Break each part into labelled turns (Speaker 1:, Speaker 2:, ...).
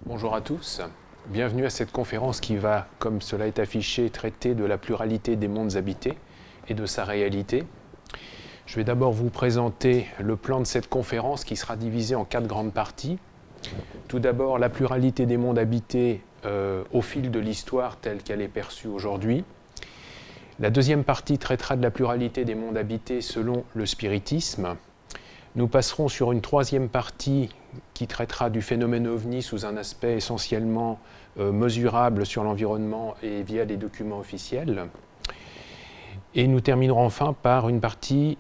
Speaker 1: Bonjour à tous, bienvenue à cette conférence qui va, comme cela est affiché, traiter de la pluralité des mondes habités et de sa réalité. Je vais d'abord vous présenter le plan de cette conférence qui sera divisé en 4 grandes parties. Tout d'abord, la pluralité des mondes habités au fil de l'histoire telle qu'elle est perçue aujourd'hui. La deuxième partie traitera de la pluralité des mondes habités selon le spiritisme. Nous passerons sur une troisième partie qui traitera du phénomène OVNI sous un aspect essentiellement mesurable sur l'environnement et via des documents officiels. Et nous terminerons enfin par une partie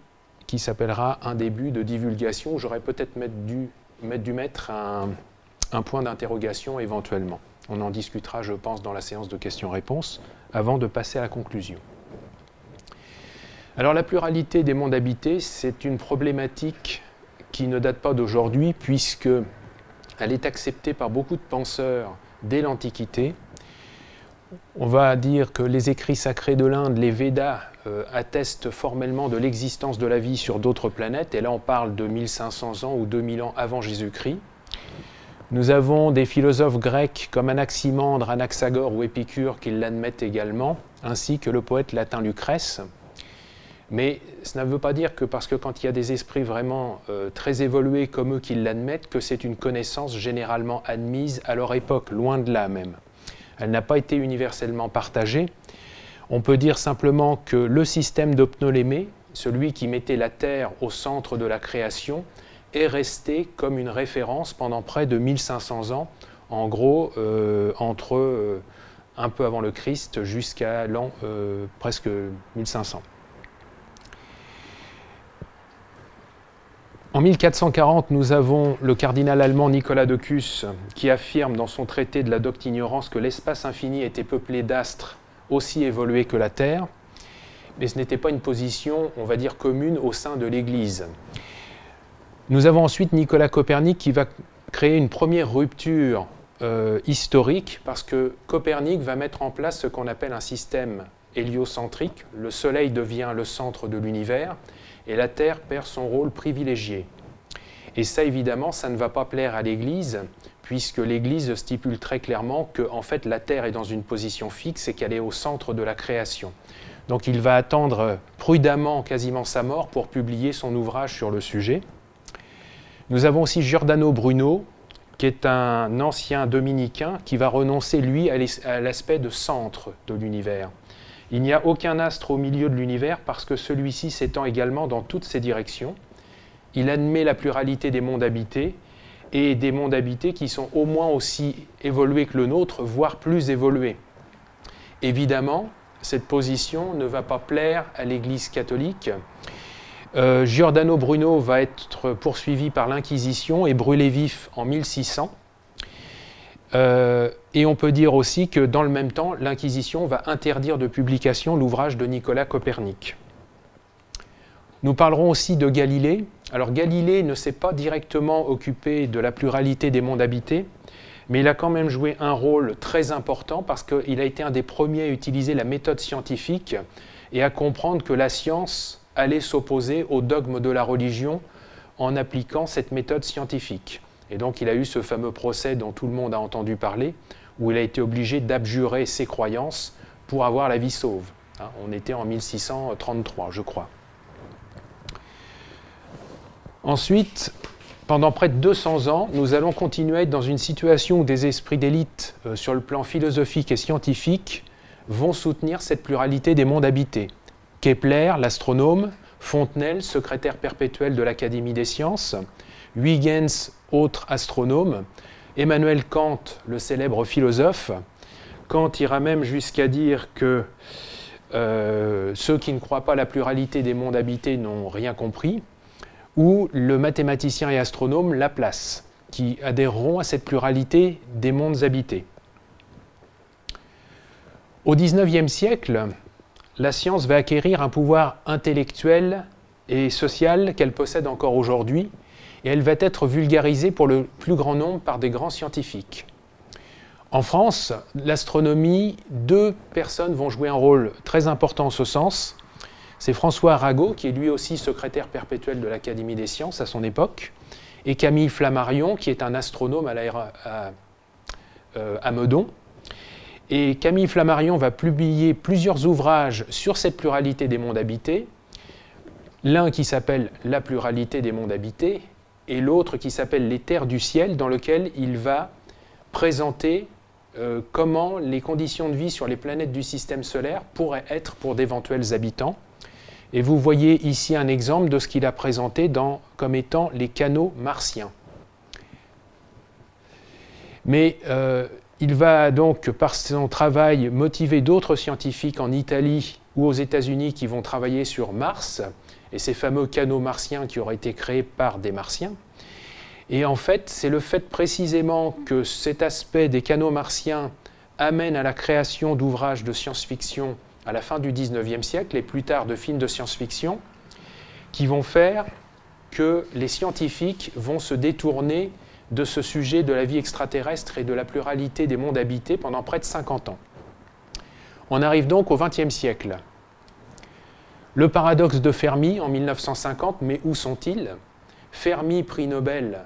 Speaker 1: qui s'appellera un début de divulgation. J'aurais peut-être dû mettre un point d'interrogation éventuellement. On en discutera, je pense, dans la séance de questions-réponses avant de passer à la conclusion. Alors la pluralité des mondes habités, c'est une problématique qui ne date pas d'aujourd'hui puisqu'elle est acceptée par beaucoup de penseurs dès l'Antiquité. On va dire que les écrits sacrés de l'Inde, les Védas, attestent formellement de l'existence de la vie sur d'autres planètes, et là on parle de 1500 ans ou 2000 ans avant Jésus-Christ. Nous avons des philosophes grecs comme Anaximandre, Anaxagore ou Épicure qui l'admettent également, ainsi que le poète latin Lucrèce. Mais ça ne veut pas dire que parce que quand il y a des esprits vraiment très évolués comme eux qui l'admettent, que c'est une connaissance généralement admise à leur époque, loin de là même. Elle n'a pas été universellement partagée. On peut dire simplement que le système de Ptolémée, celui qui mettait la Terre au centre de la création, est resté comme une référence pendant près de 1500 ans, en gros entre un peu avant le Christ jusqu'à l'an presque 1500. En 1440, nous avons le cardinal allemand Nicolas de Cusse qui affirme dans son traité de la doctrine ignorance que l'espace infini était peuplé d'astres aussi évolués que la Terre, mais ce n'était pas une position, on va dire, commune au sein de l'Église. Nous avons ensuite Nicolas Copernic qui va créer une première rupture historique parce que Copernic va mettre en place ce qu'on appelle un système héliocentrique. Le Soleil devient le centre de l'univers et la Terre perd son rôle privilégié. Et ça, évidemment, ça ne va pas plaire à l'Église, puisque l'Église stipule très clairement que, en fait, la Terre est dans une position fixe et qu'elle est au centre de la création. Donc il va attendre prudemment quasiment sa mort pour publier son ouvrage sur le sujet. Nous avons aussi Giordano Bruno, qui est un ancien dominicain qui va renoncer, lui, à l'aspect de centre de l'univers. Il n'y a aucun astre au milieu de l'univers parce que celui-ci s'étend également dans toutes ses directions. Il admet la pluralité des mondes habités et des mondes habités qui sont au moins aussi évolués que le nôtre, voire plus évolués. Évidemment, cette position ne va pas plaire à l'Église catholique. Giordano Bruno va être poursuivi par l'Inquisition et brûlé vif en 1600. Et on peut dire aussi que dans le même temps, l'Inquisition va interdire de publication l'ouvrage de Nicolas Copernic. Nous parlerons aussi de Galilée. Alors Galilée ne s'est pas directement occupé de la pluralité des mondes habités, mais il a quand même joué un rôle très important parce qu'il a été un des premiers à utiliser la méthode scientifique et à comprendre que la science allait s'opposer au dogme de la religion en appliquant cette méthode scientifique. Et donc il a eu ce fameux procès dont tout le monde a entendu parler, où il a été obligé d'abjurer ses croyances pour avoir la vie sauve. On était en 1633, je crois. Ensuite, pendant près de 200 ans, nous allons continuer à être dans une situation où des esprits d'élite sur le plan philosophique et scientifique vont soutenir cette pluralité des mondes habités. Kepler, l'astronome, Fontenelle, secrétaire perpétuel de l'Académie des sciences, Huygens, autre astronome, Emmanuel Kant, le célèbre philosophe. Kant ira même jusqu'à dire que ceux qui ne croient pas à la pluralité des mondes habités n'ont rien compris, ou le mathématicien et astronome Laplace, qui adhéreront à cette pluralité des mondes habités. Au XIXe siècle, la science va acquérir un pouvoir intellectuel et social qu'elle possède encore aujourd'hui, et elle va être vulgarisée pour le plus grand nombre par des grands scientifiques. En France, l'astronomie, 2 personnes vont jouer un rôle très important en ce sens. C'est François Arago, qui est lui aussi secrétaire perpétuel de l'Académie des sciences à son époque, et Camille Flammarion, qui est un astronome à Meudon. Et Camille Flammarion va publier plusieurs ouvrages sur cette pluralité des mondes habités. L'un qui s'appelle « La pluralité des mondes habités » et l'autre qui s'appelle « Les terres du ciel », dans lequel il va présenter comment les conditions de vie sur les planètes du système solaire pourraient être pour d'éventuels habitants. Et vous voyez ici un exemple de ce qu'il a présenté comme étant les canaux martiens. Mais il va donc, par son travail, motiver d'autres scientifiques en Italie ou aux États-Unis qui vont travailler sur Mars, et ces fameux canaux martiens qui auraient été créés par des martiens. Et en fait, c'est le fait précisément que cet aspect des canaux martiens amène à la création d'ouvrages de science-fiction à la fin du XIXe siècle et plus tard de films de science-fiction qui vont faire que les scientifiques vont se détourner de ce sujet de la vie extraterrestre et de la pluralité des mondes habités pendant près de 50 ans. On arrive donc au XXe siècle. Le paradoxe de Fermi en 1950, mais où sont-ils? Fermi, prix Nobel,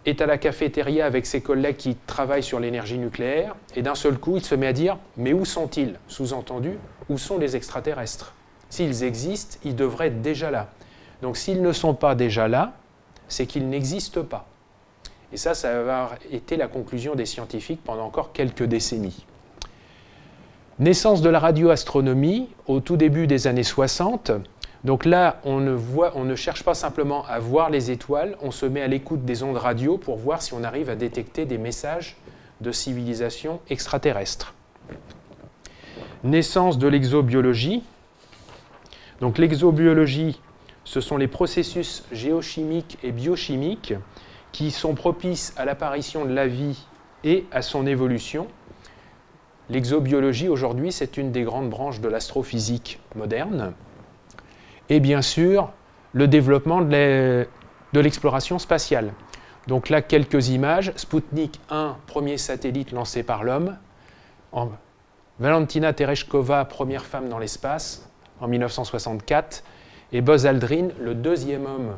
Speaker 1: est à la cafétéria avec ses collègues qui travaillent sur l'énergie nucléaire, et d'un seul coup, il se met à dire « Mais où sont-ils » Sous-entendu, où sont les extraterrestres? S'ils existent, ils devraient être déjà là. Donc s'ils ne sont pas déjà là, c'est qu'ils n'existent pas. Et ça va avoir été la conclusion des scientifiques pendant encore quelques décennies. Naissance de la radioastronomie au tout début des années 60. Donc là, on ne cherche pas simplement à voir les étoiles, on se met à l'écoute des ondes radio pour voir si on arrive à détecter des messages de civilisation extraterrestre. Naissance de l'exobiologie. Donc l'exobiologie, ce sont les processus géochimiques et biochimiques qui sont propices à l'apparition de la vie et à son évolution. L'exobiologie, aujourd'hui, c'est une des grandes branches de l'astrophysique moderne. Et bien sûr, le développement de l'exploration spatiale. Donc là, quelques images. Sputnik 1, premier satellite lancé par l'homme. Valentina Tereshkova, première femme dans l'espace, en 1964. Et Buzz Aldrin, le deuxième homme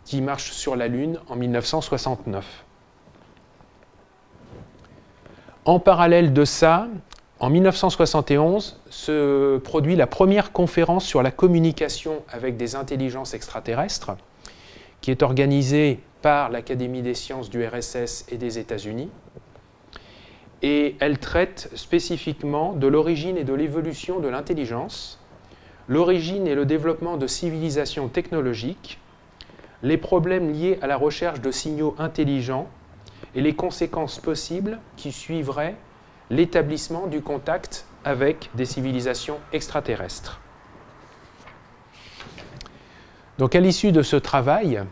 Speaker 1: qui marche sur la Lune, en 1969. En parallèle de ça, en 1971, se produit la première conférence sur la communication avec des intelligences extraterrestres, qui est organisée par l'Académie des sciences du RSS et des États-Unis. Et elle traite spécifiquement de l'origine et de l'évolution de l'intelligence, l'origine et le développement de civilisations technologiques, les problèmes liés à la recherche de signaux intelligents et les conséquences possibles qui suivraient l'établissement du contact avec des civilisations extraterrestres. Donc à l'issue de ce travail,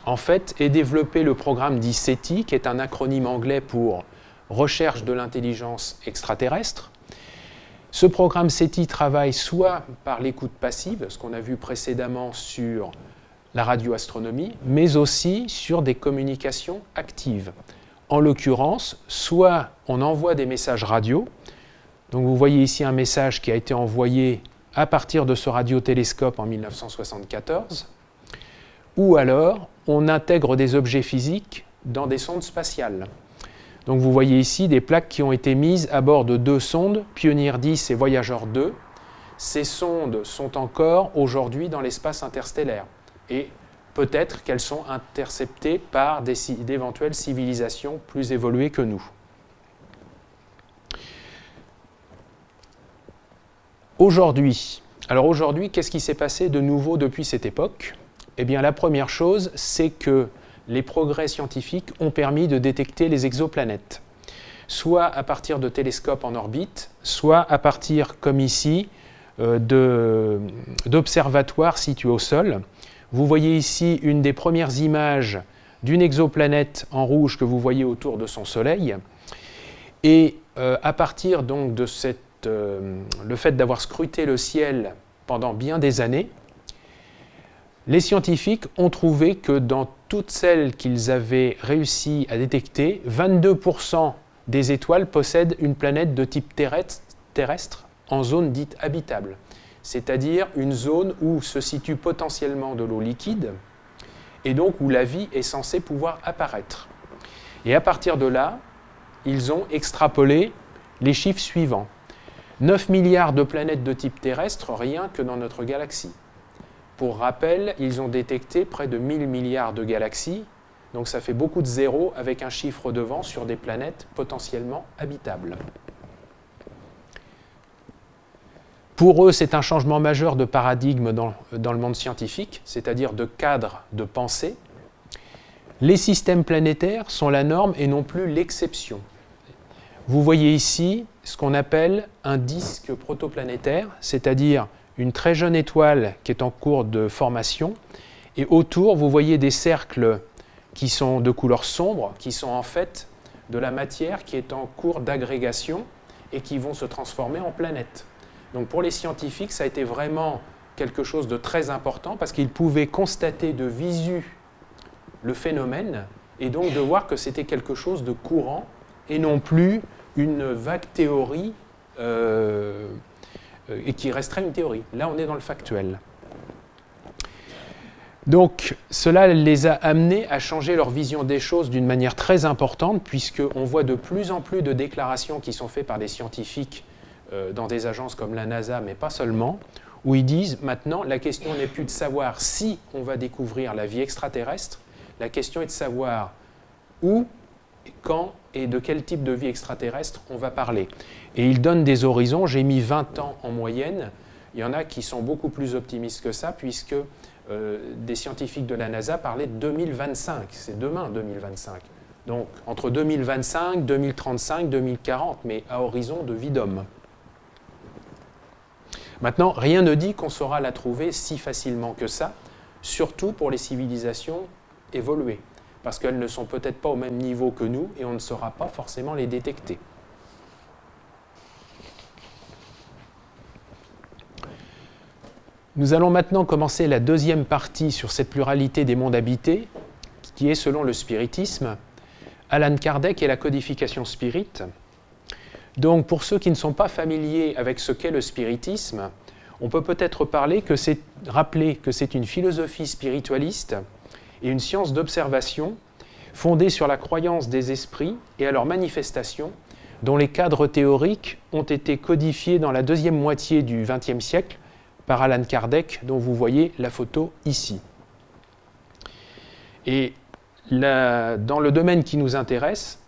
Speaker 1: en fait, est développé le programme dit SETI, qui est un acronyme anglais pour Recherche de l'intelligence extraterrestre. Ce programme SETI travaille soit par l'écoute passive, ce qu'on a vu précédemment sur la radioastronomie, mais aussi sur des communications actives. En l'occurrence, soit on envoie des messages radio, donc vous voyez ici un message qui a été envoyé à partir de ce radiotélescope en 1974, ou alors on intègre des objets physiques dans des sondes spatiales. Donc vous voyez ici des plaques qui ont été mises à bord de deux sondes, Pioneer 10 et Voyager 2. Ces sondes sont encore aujourd'hui dans l'espace interstellaire. Et peut-être qu'elles sont interceptées par d'éventuelles civilisations plus évoluées que nous. Aujourd'hui, qu'est-ce qui s'est passé de nouveau depuis cette époque? Eh bien, la première chose, c'est que les progrès scientifiques ont permis de détecter les exoplanètes, soit à partir de télescopes en orbite, soit à partir, comme ici, d'observatoires situés au sol. Vous voyez ici une des premières images d'une exoplanète en rouge que vous voyez autour de son Soleil. Et à partir donc de le fait d'avoir scruté le ciel pendant bien des années, les scientifiques ont trouvé que dans toutes celles qu'ils avaient réussi à détecter, 22% des étoiles possèdent une planète de type terrestre en zone dite habitable. C'est-à-dire une zone où se situe potentiellement de l'eau liquide et donc où la vie est censée pouvoir apparaître. Et à partir de là, ils ont extrapolé les chiffres suivants. 9 milliards de planètes de type terrestre, rien que dans notre galaxie. Pour rappel, ils ont détecté près de 1000 milliards de galaxies, donc ça fait beaucoup de zéros avec un chiffre devant sur des planètes potentiellement habitables. Pour eux, c'est un changement majeur de paradigme dans le monde scientifique, c'est-à-dire de cadre de pensée. Les systèmes planétaires sont la norme et non plus l'exception. Vous voyez ici ce qu'on appelle un disque protoplanétaire, c'est-à-dire une très jeune étoile qui est en cours de formation, et autour, vous voyez des cercles qui sont de couleur sombre, qui sont en fait de la matière qui est en cours d'agrégation et qui vont se transformer en planètes. Donc pour les scientifiques, ça a été vraiment quelque chose de très important parce qu'ils pouvaient constater de visu le phénomène et donc de voir que c'était quelque chose de courant et non plus une vague théorie et qui resterait une théorie. Là, on est dans le factuel. Donc, cela les a amenés à changer leur vision des choses d'une manière très importante, puisqu'on voit de plus en plus de déclarations qui sont faites par des scientifiques dans des agences comme la NASA, mais pas seulement, où ils disent maintenant, la question n'est plus de savoir si on va découvrir la vie extraterrestre, la question est de savoir où, quand et de quel type de vie extraterrestre on va parler. Et ils donnent des horizons, j'ai mis 20 ans en moyenne, il y en a qui sont beaucoup plus optimistes que ça, puisque des scientifiques de la NASA parlaient de 2025, c'est demain 2025. Donc entre 2025, 2035, 2040, mais à horizon de vie d'homme. Maintenant, rien ne dit qu'on saura la trouver si facilement que ça, surtout pour les civilisations évoluées, parce qu'elles ne sont peut-être pas au même niveau que nous et on ne saura pas forcément les détecter. Nous allons maintenant commencer la deuxième partie sur cette pluralité des mondes habités, qui est selon le spiritisme, Allan Kardec et la codification spirit. Donc pour ceux qui ne sont pas familiers avec ce qu'est le spiritisme, on peut peut-être rappeler que c'est une philosophie spiritualiste et une science d'observation fondée sur la croyance des esprits et à leur manifestation, dont les cadres théoriques ont été codifiés dans la deuxième moitié du XXe siècle par Allan Kardec, dont vous voyez la photo ici. Et dans le domaine qui nous intéresse,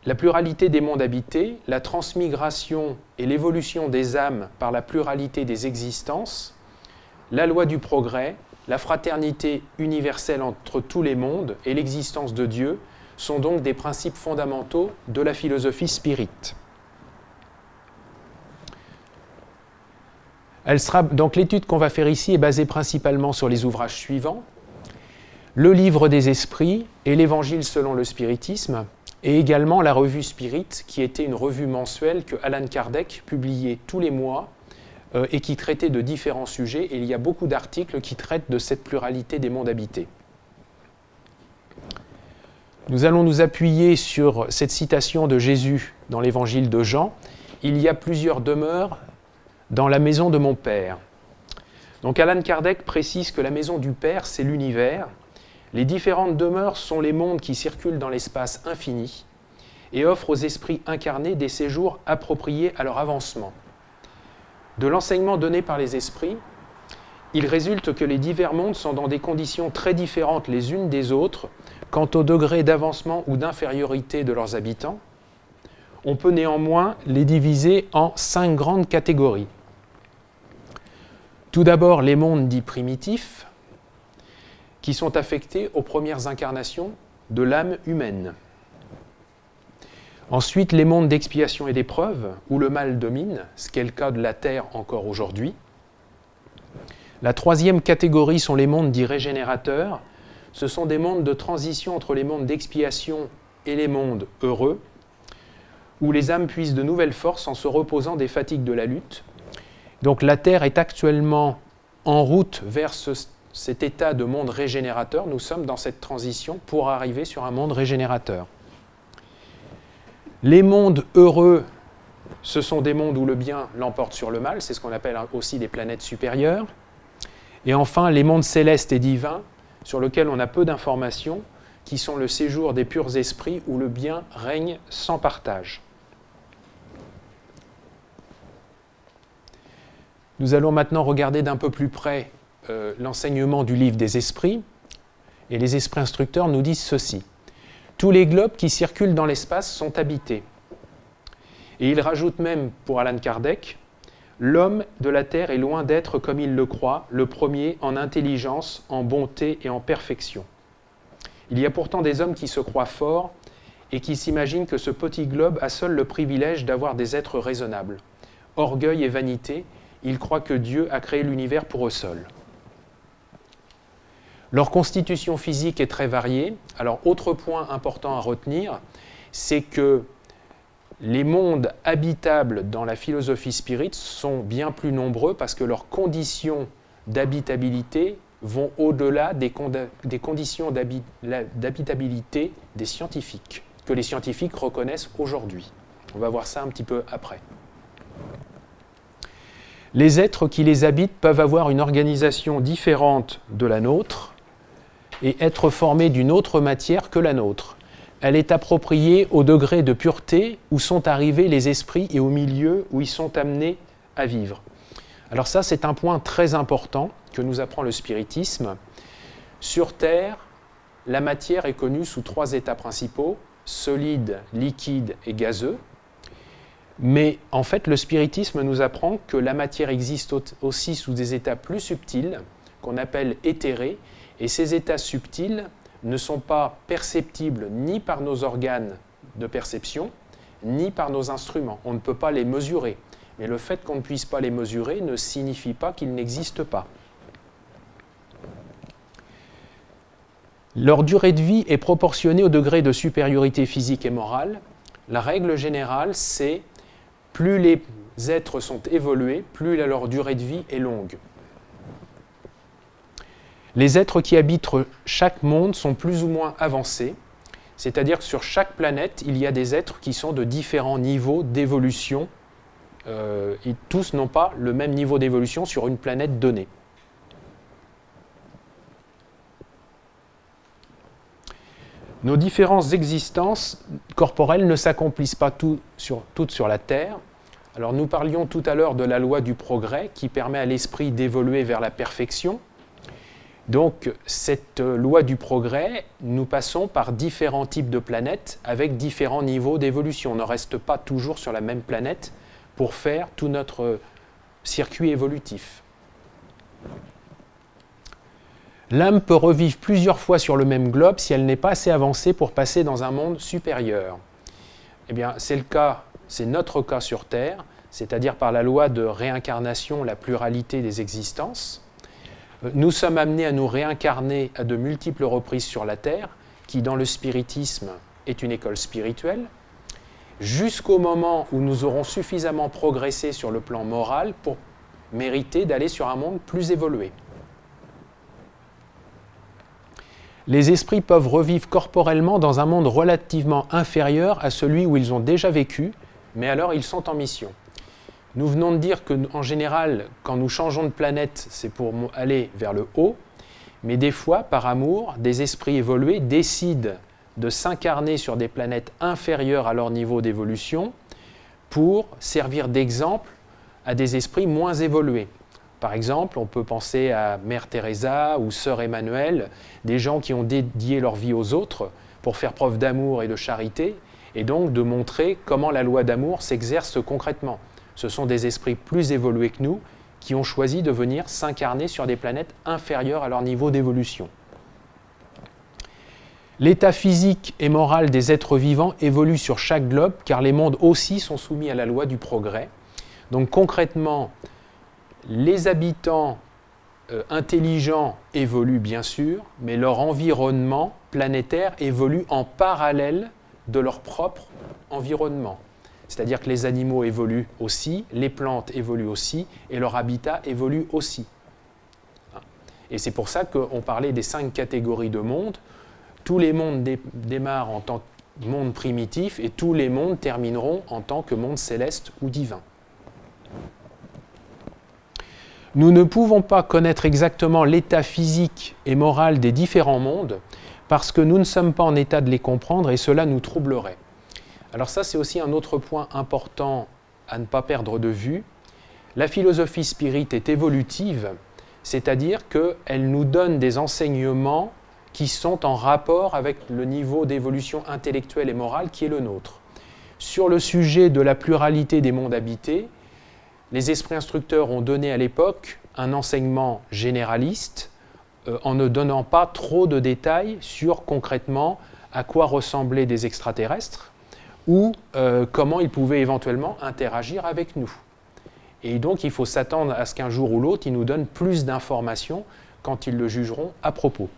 Speaker 1: la pluralité des mondes habités, la transmigration et l'évolution des âmes par la pluralité des existences, la loi du progrès, la fraternité universelle entre tous les mondes et l'existence de Dieu sont donc des principes fondamentaux de la philosophie spirit. Donc l'étude qu'on va faire ici est basée principalement sur les ouvrages suivants: le livre des esprits et l'évangile selon le spiritisme, et également la revue Spirit, qui était une revue mensuelle que Allan Kardec publiait tous les mois et qui traitait de différents sujets, et il y a beaucoup d'articles qui traitent de cette pluralité des mondes habités. Nous allons nous appuyer sur cette citation de Jésus dans l'évangile de Jean: « Il y a plusieurs demeures dans la maison de mon Père ». Donc Allan Kardec précise que la maison du Père, c'est l'univers. Les différentes demeures sont les mondes qui circulent dans l'espace infini et offrent aux esprits incarnés des séjours appropriés à leur avancement. De l'enseignement donné par les esprits, il résulte que les divers mondes sont dans des conditions très différentes les unes des autres quant au degré d'avancement ou d'infériorité de leurs habitants. On peut néanmoins les diviser en 5 grandes catégories. Tout d'abord, les mondes dits primitifs, qui sont affectés aux premières incarnations de l'âme humaine. Ensuite, les mondes d'expiation et d'épreuve, où le mal domine, ce qui est le cas de la Terre encore aujourd'hui. La troisième catégorie sont les mondes dits régénérateurs. Ce sont des mondes de transition entre les mondes d'expiation et les mondes heureux, où les âmes puisent de nouvelles forces en se reposant des fatigues de la lutte. Donc la Terre est actuellement en route vers cet état de monde régénérateur. Nous sommes dans cette transition pour arriver sur un monde régénérateur. Les mondes heureux, ce sont des mondes où le bien l'emporte sur le mal, c'est ce qu'on appelle aussi des planètes supérieures. Et enfin, les mondes célestes et divins, sur lesquels on a peu d'informations, qui sont le séjour des purs esprits où le bien règne sans partage. Nous allons maintenant regarder d'un peu plus près l'enseignement du livre des esprits, et les esprits instructeurs nous disent ceci. Tous les globes qui circulent dans l'espace sont habités. Et il rajoute même, pour Allan Kardec, l'homme de la Terre est loin d'être, comme il le croit, le premier en intelligence, en bonté et en perfection. Il y a pourtant des hommes qui se croient forts et qui s'imaginent que ce petit globe a seul le privilège d'avoir des êtres raisonnables. Orgueil et vanité, ils croient que Dieu a créé l'univers pour eux seuls. Leur constitution physique est très variée. Alors, autre point important à retenir, c'est que les mondes habitables dans la philosophie spirit sont bien plus nombreux parce que leurs conditions d'habitabilité vont au-delà des conditions d'habitabilité des scientifiques, que les scientifiques reconnaissent aujourd'hui. On va voir ça un petit peu après. Les êtres qui les habitent peuvent avoir une organisation différente de la nôtre et être formés d'une autre matière que la nôtre. Elle est appropriée au degré de pureté où sont arrivés les esprits et au milieu où ils sont amenés à vivre. Alors ça, c'est un point très important que nous apprend le spiritisme. Sur Terre, la matière est connue sous 3 états principaux, solide, liquide et gazeux. Mais en fait, le spiritisme nous apprend que la matière existe aussi sous des états plus subtils, qu'on appelle éthérés, et ces états subtils ne sont pas perceptibles ni par nos organes de perception, ni par nos instruments. On ne peut pas les mesurer. Mais le fait qu'on ne puisse pas les mesurer ne signifie pas qu'ils n'existent pas. Leur durée de vie est proportionnée au degré de supériorité physique et morale. La règle générale, c'est plus les êtres sont évolués, plus leur durée de vie est longue. Les êtres qui habitent chaque monde sont plus ou moins avancés, c'est-à-dire que sur chaque planète, il y a des êtres qui sont de différents niveaux d'évolution. Et tous n'ont pas le même niveau d'évolution sur une planète donnée. Nos différentes existences corporelles ne s'accomplissent pas toutes sur la Terre. Alors nous parlions tout à l'heure de la loi du progrès qui permet à l'esprit d'évoluer vers la perfection. Donc cette loi du progrès, nous passons par différents types de planètes avec différents niveaux d'évolution. On ne reste pas toujours sur la même planète pour faire tout notre circuit évolutif. L'âme peut revivre plusieurs fois sur le même globe si elle n'est pas assez avancée pour passer dans un monde supérieur. Eh bien, c'est notre cas sur Terre, c'est-à-dire par la loi de réincarnation, la pluralité des existences. Nous sommes amenés à nous réincarner à de multiples reprises sur la Terre, qui dans le spiritisme est une école spirituelle, jusqu'au moment où nous aurons suffisamment progressé sur le plan moral pour mériter d'aller sur un monde plus évolué. Les esprits peuvent revivre corporellement dans un monde relativement inférieur à celui où ils ont déjà vécu, mais alors ils sont en mission. Nous venons de dire qu'en général, quand nous changeons de planète, c'est pour aller vers le haut, mais des fois, par amour, des esprits évolués décident de s'incarner sur des planètes inférieures à leur niveau d'évolution pour servir d'exemple à des esprits moins évolués. Par exemple, on peut penser à Mère Teresa ou Sœur Emmanuel, des gens qui ont dédié leur vie aux autres pour faire preuve d'amour et de charité, et donc de montrer comment la loi d'amour s'exerce concrètement. Ce sont des esprits plus évolués que nous qui ont choisi de venir s'incarner sur des planètes inférieures à leur niveau d'évolution. L'état physique et moral des êtres vivants évolue sur chaque globe car les mondes aussi sont soumis à la loi du progrès. Donc concrètement, les habitants intelligents évoluent bien sûr, mais leur environnement planétaire évolue en parallèle de leur propre environnement. C'est-à-dire que les animaux évoluent aussi, les plantes évoluent aussi, et leur habitat évolue aussi. Et c'est pour ça qu'on parlait des 5 catégories de mondes. Tous les mondes démarrent en tant que monde primitif, et tous les mondes termineront en tant que monde céleste ou divin. Nous ne pouvons pas connaître exactement l'état physique et moral des différents mondes, parce que nous ne sommes pas en état de les comprendre et cela nous troublerait. Alors ça, c'est aussi un autre point important à ne pas perdre de vue. La philosophie spirit est évolutive, c'est-à-dire qu'elle nous donne des enseignements qui sont en rapport avec le niveau d'évolution intellectuelle et morale qui est le nôtre. Sur le sujet de la pluralité des mondes habités, les esprits instructeurs ont donné à l'époque un enseignement généraliste en ne donnant pas trop de détails sur concrètement à quoi ressemblaient des extraterrestres ou comment ils pouvaient éventuellement interagir avec nous. Et donc il faut s'attendre à ce qu'un jour ou l'autre, ils nous donnent plus d'informations quand ils le jugeront à propos.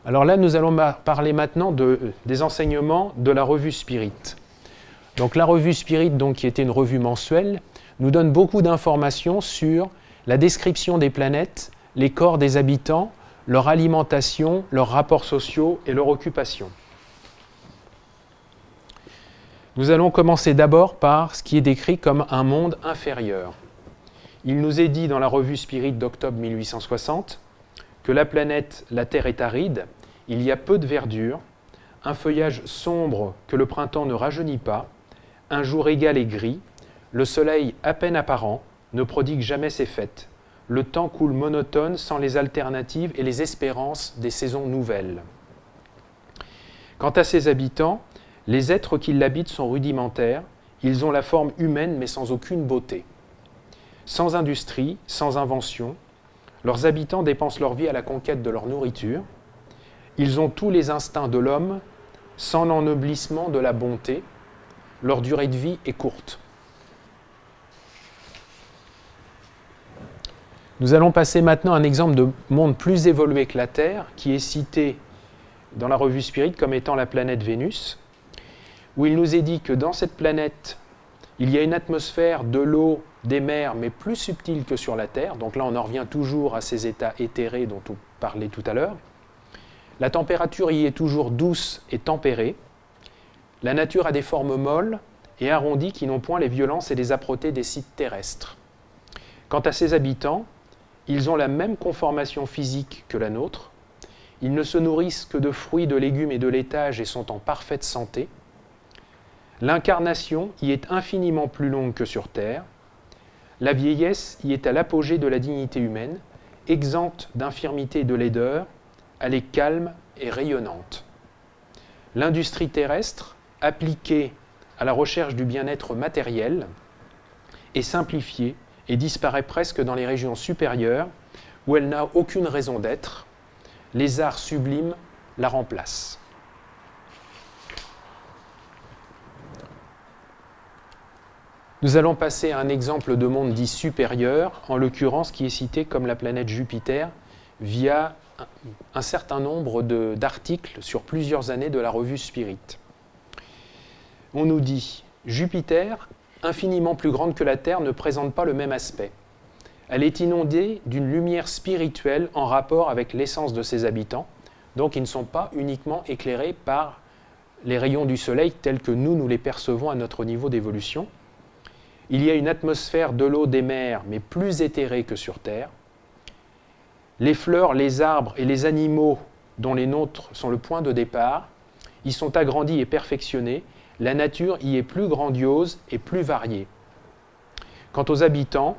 Speaker 1: Alors là, nous allons parler maintenant des enseignements de la revue Spirit. Donc la revue Spirit, donc, qui était une revue mensuelle, nous donne beaucoup d'informations sur la description des planètes, les corps des habitants, leur alimentation, leurs rapports sociaux et leur occupation. Nous allons commencer d'abord par ce qui est décrit comme un monde inférieur. Il nous est dit dans la revue Spirit d'octobre 1860 que la planète, la Terre est aride, il y a peu de verdure, un feuillage sombre que le printemps ne rajeunit pas, un jour égal et gris, le soleil à peine apparent ne prodigue jamais ses fêtes, le temps coule monotone sans les alternatives et les espérances des saisons nouvelles. Quant à ses habitants, les êtres qui l'habitent sont rudimentaires, ils ont la forme humaine mais sans aucune beauté. Sans industrie, sans invention, leurs habitants dépensent leur vie à la conquête de leur nourriture. Ils ont tous les instincts de l'homme, sans l'ennoblissement de la bonté. Leur durée de vie est courte. Nous allons passer maintenant à un exemple de monde plus évolué que la Terre, qui est cité dans la revue Spirit comme étant la planète Vénus, où il nous est dit que dans cette planète, il y a une atmosphère de l'eau, des mers, mais plus subtile que sur la Terre. Donc là, on en revient toujours à ces états éthérés dont on parlait tout à l'heure. La température y est toujours douce et tempérée. La nature a des formes molles et arrondies qui n'ont point les violences et les âpretés des sites terrestres. Quant à ses habitants, ils ont la même conformation physique que la nôtre. Ils ne se nourrissent que de fruits, de légumes et de laitage et sont en parfaite santé. L'incarnation y est infiniment plus longue que sur Terre. La vieillesse y est à l'apogée de la dignité humaine, exempte d'infirmité et de laideur, elle est calme et rayonnante. L'industrie terrestre, appliquée à la recherche du bien-être matériel, est simplifiée et disparaît presque dans les régions supérieures où elle n'a aucune raison d'être. Les arts sublimes la remplacent. Nous allons passer à un exemple de monde dit supérieur, en l'occurrence qui est cité comme la planète Jupiter, via un certain nombre d'articles sur plusieurs années de la revue Spirit. On nous dit « Jupiter, infiniment plus grande que la Terre, ne présente pas le même aspect. Elle est inondée d'une lumière spirituelle en rapport avec l'essence de ses habitants, donc ils ne sont pas uniquement éclairés par les rayons du soleil tels que nous les percevons à notre niveau d'évolution. Il y a une atmosphère de l'eau des mers, mais plus éthérée que sur Terre. Les fleurs, les arbres et les animaux dont les nôtres sont le point de départ, y sont agrandis et perfectionnés. La nature y est plus grandiose et plus variée. Quant aux habitants,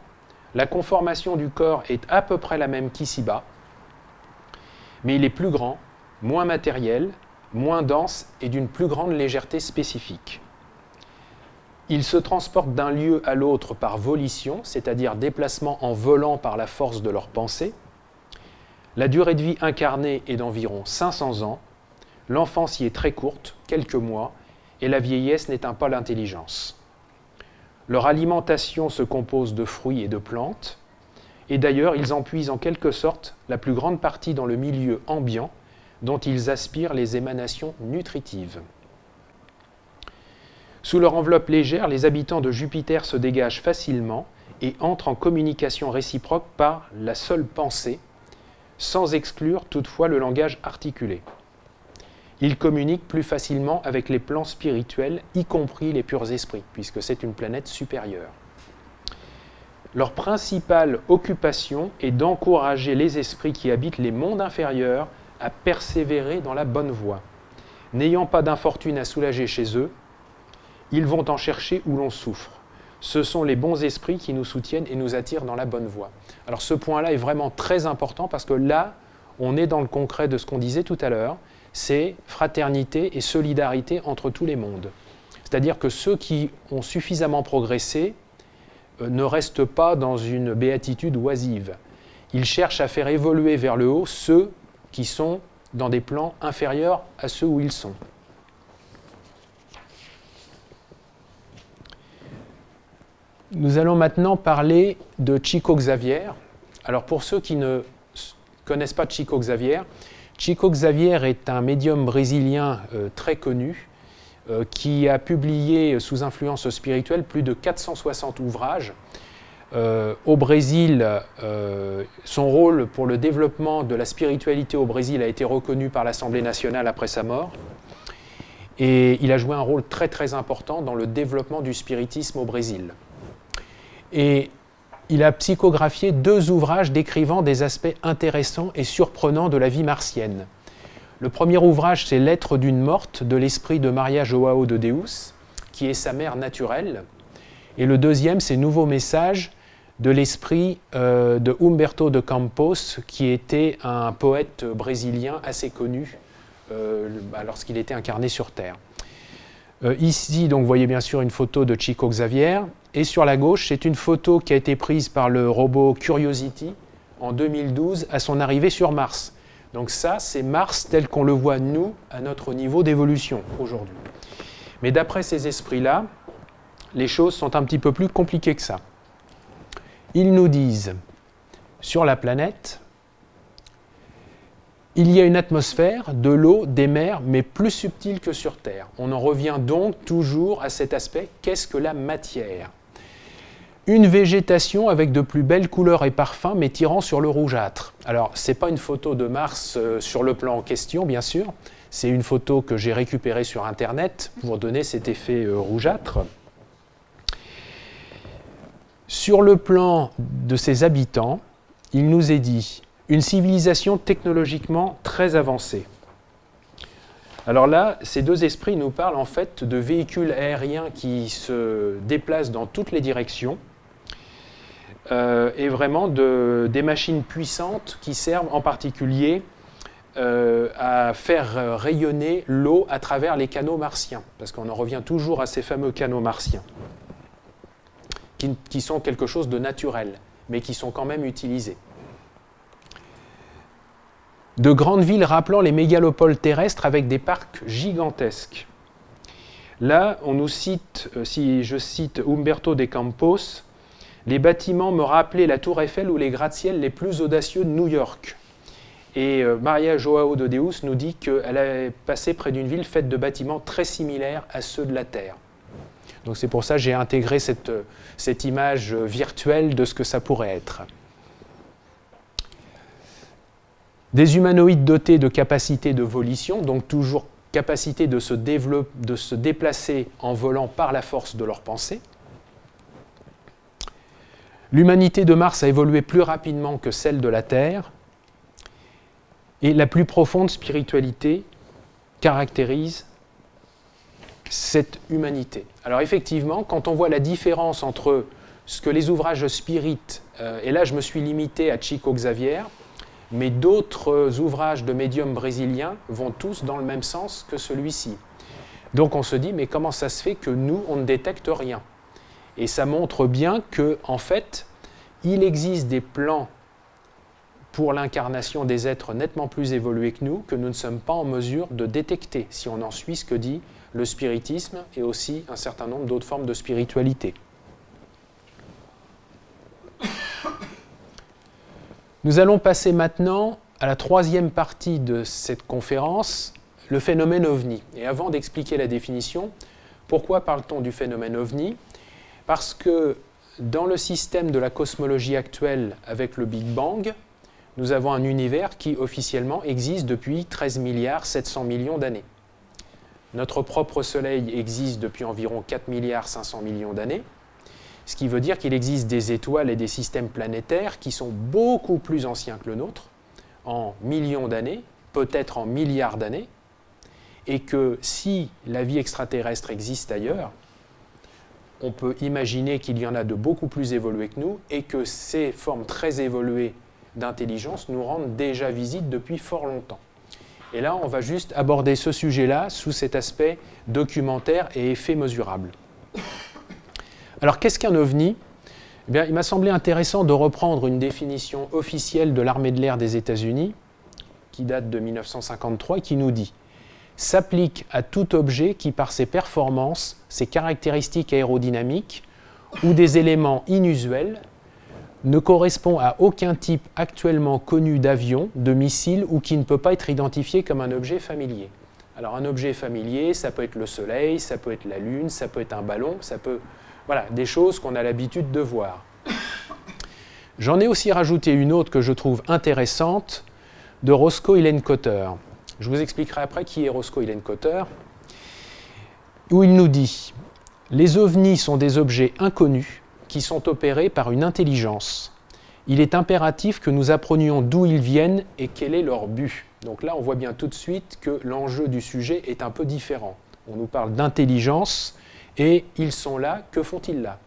Speaker 1: la conformation du corps est à peu près la même qu'ici-bas, mais il est plus grand, moins matériel, moins dense et d'une plus grande légèreté spécifique. Ils se transportent d'un lieu à l'autre par volition, c'est-à-dire déplacement en volant par la force de leur pensée. La durée de vie incarnée est d'environ 500 ans. L'enfance y est très courte, quelques mois, et la vieillesse n'éteint pas l'intelligence. Leur alimentation se compose de fruits et de plantes, et d'ailleurs ils en puisent en quelque sorte la plus grande partie dans le milieu ambiant, dont ils aspirent les émanations nutritives. Sous leur enveloppe légère, les habitants de Jupiter se dégagent facilement et entrent en communication réciproque par la seule pensée, sans exclure toutefois le langage articulé. Ils communiquent plus facilement avec les plans spirituels, y compris les purs esprits, puisque c'est une planète supérieure. Leur principale occupation est d'encourager les esprits qui habitent les mondes inférieurs à persévérer dans la bonne voie. N'ayant pas d'infortune à soulager chez eux, ils vont en chercher où l'on souffre. Ce sont les bons esprits qui nous soutiennent et nous attirent dans la bonne voie. Alors ce point-là est vraiment très important parce que là, on est dans le concret de ce qu'on disait tout à l'heure, c'est fraternité et solidarité entre tous les mondes. C'est-à-dire que ceux qui ont suffisamment progressé ne restent pas dans une béatitude oisive. Ils cherchent à faire évoluer vers le haut ceux qui sont dans des plans inférieurs à ceux où ils sont. Nous allons maintenant parler de Chico Xavier. Alors pour ceux qui ne connaissent pas Chico Xavier est un médium brésilien très connu qui a publié sous influence spirituelle plus de 460 ouvrages. Au Brésil, son rôle pour le développement de la spiritualité au Brésil a été reconnu par l'Assemblée nationale après sa mort. Et il a joué un rôle très très important dans le développement du spiritisme au Brésil. Et il a psychographié 2 ouvrages décrivant des aspects intéressants et surprenants de la vie martienne. Le premier ouvrage, c'est Lettre d'une morte de l'esprit de Maria João de Deus, qui est sa mère naturelle. Et le deuxième, c'est Nouveau message de l'esprit de Humberto de Campos, qui était un poète brésilien assez connu lorsqu'il était incarné sur Terre. Ici, donc, vous voyez bien sûr une photo de Chico Xavier. Et sur la gauche, c'est une photo qui a été prise par le robot Curiosity en 2012 à son arrivée sur Mars. Donc ça, c'est Mars tel qu'on le voit, nous, à notre niveau d'évolution aujourd'hui. Mais d'après ces esprits-là, les choses sont un petit peu plus compliquées que ça. Ils nous disent, sur la planète, il y a une atmosphère, de l'eau, des mers, mais plus subtile que sur Terre. On en revient donc toujours à cet aspect, qu'est-ce que la matière ? Une végétation avec de plus belles couleurs et parfums, mais tirant sur le rougeâtre. Alors, ce n'est pas une photo de Mars sur le plan en question, bien sûr. C'est une photo que j'ai récupérée sur Internet pour donner cet effet rougeâtre. Sur le plan de ses habitants, il nous est dit une civilisation technologiquement très avancée. Alors là, ces 2 esprits nous parlent en fait de véhicules aériens qui se déplacent dans toutes les directions et vraiment des machines puissantes qui servent en particulier à faire rayonner l'eau à travers les canaux martiens, parce qu'on en revient toujours à ces fameux canaux martiens, qui sont quelque chose de naturel, mais qui sont quand même utilisés. De grandes villes rappelant les mégalopoles terrestres avec des parcs gigantesques. Là, on nous cite, si je cite Humberto de Campos, les bâtiments me rappelaient la tour Eiffel ou les gratte-ciel les plus audacieux de New York. Et Maria João de Deus nous dit qu'elle est passée près d'une ville faite de bâtiments très similaires à ceux de la Terre. Donc c'est pour ça que j'ai intégré cette image virtuelle de ce que ça pourrait être. Des humanoïdes dotés de capacités de volition, donc toujours capacité de se déplacer en volant par la force de leur pensée. L'humanité de Mars a évolué plus rapidement que celle de la Terre, et la plus profonde spiritualité caractérise cette humanité. Alors effectivement, quand on voit la différence entre ce que les ouvrages spirites, et là je me suis limité à Chico Xavier, mais d'autres ouvrages de médiums brésiliens vont tous dans le même sens que celui-ci. Donc on se dit, mais comment ça se fait que nous, on ne détecte rien ? Et ça montre bien que, en fait, il existe des plans pour l'incarnation des êtres nettement plus évolués que nous ne sommes pas en mesure de détecter, si on en suit ce que dit le spiritisme et aussi un certain nombre d'autres formes de spiritualité. Nous allons passer maintenant à la 3e partie de cette conférence, le phénomène OVNI. Et avant d'expliquer la définition, pourquoi parle-t-on du phénomène OVNI ? Parce que dans le système de la cosmologie actuelle avec le Big Bang, nous avons un univers qui officiellement existe depuis 13 milliards 700 millions d'années. Notre propre Soleil existe depuis environ 4 milliards 500 millions d'années. Ce qui veut dire qu'il existe des étoiles et des systèmes planétaires qui sont beaucoup plus anciens que le nôtre, en millions d'années, peut-être en milliards d'années, et que si la vie extraterrestre existe ailleurs, on peut imaginer qu'il y en a de beaucoup plus évolués que nous et que ces formes très évoluées d'intelligence nous rendent déjà visite depuis fort longtemps. Et là, on va juste aborder ce sujet-là sous cet aspect documentaire et effet mesurable. Alors, qu'est-ce qu'un OVNI ? Eh bien, il m'a semblé intéressant de reprendre une définition officielle de l'armée de l'air des États-Unis, qui date de 1953, et qui nous dit « s'applique à tout objet qui, par ses performances, ses caractéristiques aérodynamiques ou des éléments inusuels, ne correspond à aucun type actuellement connu d'avion, de missile ou qui ne peut pas être identifié comme un objet familier. » Alors un objet familier, ça peut être le soleil, ça peut être la lune, ça peut être un ballon, ça peut... Voilà, des choses qu'on a l'habitude de voir. J'en ai aussi rajouté une autre que je trouve intéressante, de Roscoe Hillenkoetter. Je vous expliquerai après qui est Roscoe Hillenkoetter, où il nous dit « Les ovnis sont des objets inconnus qui sont opérés par une intelligence. Il est impératif que nous apprenions d'où ils viennent et quel est leur but. » Donc là, on voit bien tout de suite que l'enjeu du sujet est un peu différent. On nous parle d'intelligence et ils sont là, que font-ils là?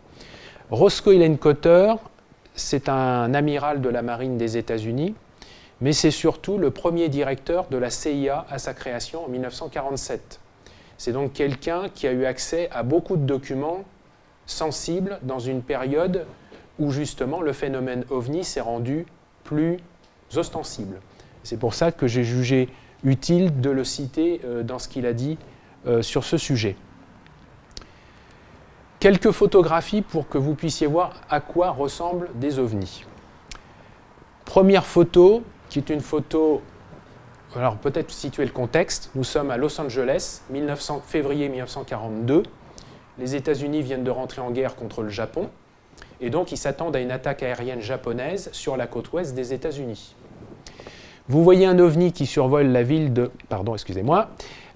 Speaker 1: Roscoe Hillenkoetter, c'est un amiral de la marine des États-Unis, mais c'est surtout le premier directeur de la CIA à sa création en 1947. C'est donc quelqu'un qui a eu accès à beaucoup de documents sensibles dans une période où justement le phénomène OVNI s'est rendu plus ostensible. C'est pour ça que j'ai jugé utile de le citer dans ce qu'il a dit sur ce sujet. Quelques photographies pour que vous puissiez voir à quoi ressemblent des ovnis. Première photo, qui est une photo, alors peut-être situer le contexte, nous sommes à Los Angeles, février 1942, les États-Unis viennent de rentrer en guerre contre le Japon, et donc ils s'attendent à une attaque aérienne japonaise sur la côte ouest des États-Unis. Vous voyez un ovni qui survole la ville de,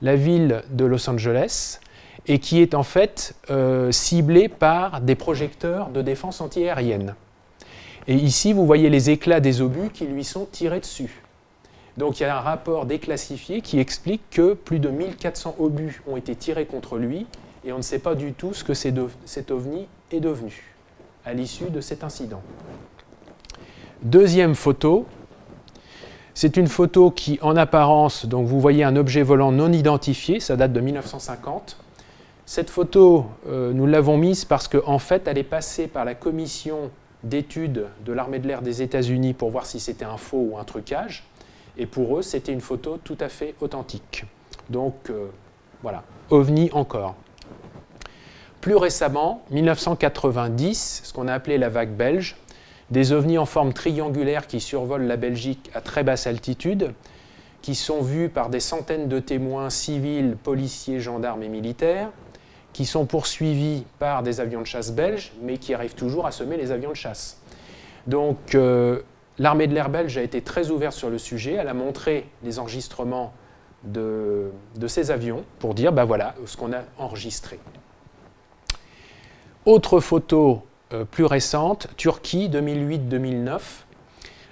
Speaker 1: la ville de Los Angeles, et qui est en fait ciblé par des projecteurs de défense antiaérienne. Et ici, vous voyez les éclats des obus qui lui sont tirés dessus. Donc il y a un rapport déclassifié qui explique que plus de 1400 obus ont été tirés contre lui, et on ne sait pas du tout ce que cet ovni est devenu à l'issue de cet incident. Deuxième photo, c'est une photo qui, en apparence, donc vous voyez un objet volant non identifié, ça date de 1950. Cette photo, nous l'avons mise parce qu'en fait, elle est passée par la commission d'études de l'armée de l'air des États-Unis pour voir si c'était un faux ou un trucage. Et pour eux, c'était une photo tout à fait authentique. Donc, voilà, OVNI encore. Plus récemment, 1990, ce qu'on a appelé la vague belge, des ovnis en forme triangulaire qui survolent la Belgique à très basse altitude, qui sont vus par des centaines de témoins civils, policiers, gendarmes et militaires, qui sont poursuivis par des avions de chasse belges, mais qui arrivent toujours à semer les avions de chasse. Donc, l'armée de l'air belge a été très ouverte sur le sujet, elle a montré les enregistrements de ces avions pour dire, ben voilà, ce qu'on a enregistré. Autre photo plus récente, Turquie, 2008-2009.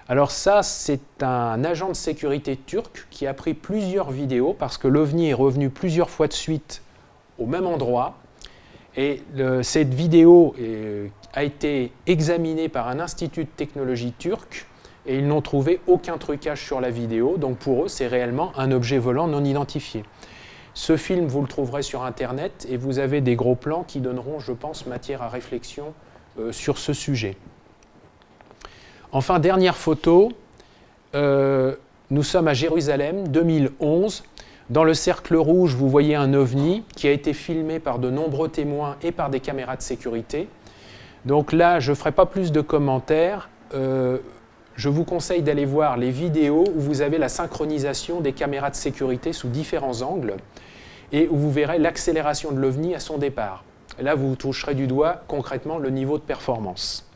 Speaker 1: Alors ça, c'est un agent de sécurité turc qui a pris plusieurs vidéos parce que l'OVNI est revenu plusieurs fois de suite au même endroit. Et cette vidéo a été examinée par un institut de technologie turc et ils n'ont trouvé aucun trucage sur la vidéo. Donc pour eux, c'est réellement un objet volant non identifié. Ce film, vous le trouverez sur Internet et vous avez des gros plans qui donneront, je pense, matière à réflexion sur ce sujet. Enfin, dernière photo, nous sommes à Jérusalem, 2011. Dans le cercle rouge, vous voyez un ovni qui a été filmé par de nombreux témoins et par des caméras de sécurité. Donc là, je ne ferai pas plus de commentaires. Je vous conseille d'aller voir les vidéos où vous avez la synchronisation des caméras de sécurité sous différents angles et où vous verrez l'accélération de l'ovni à son départ. Et là, vous toucherez du doigt concrètement le niveau de performance.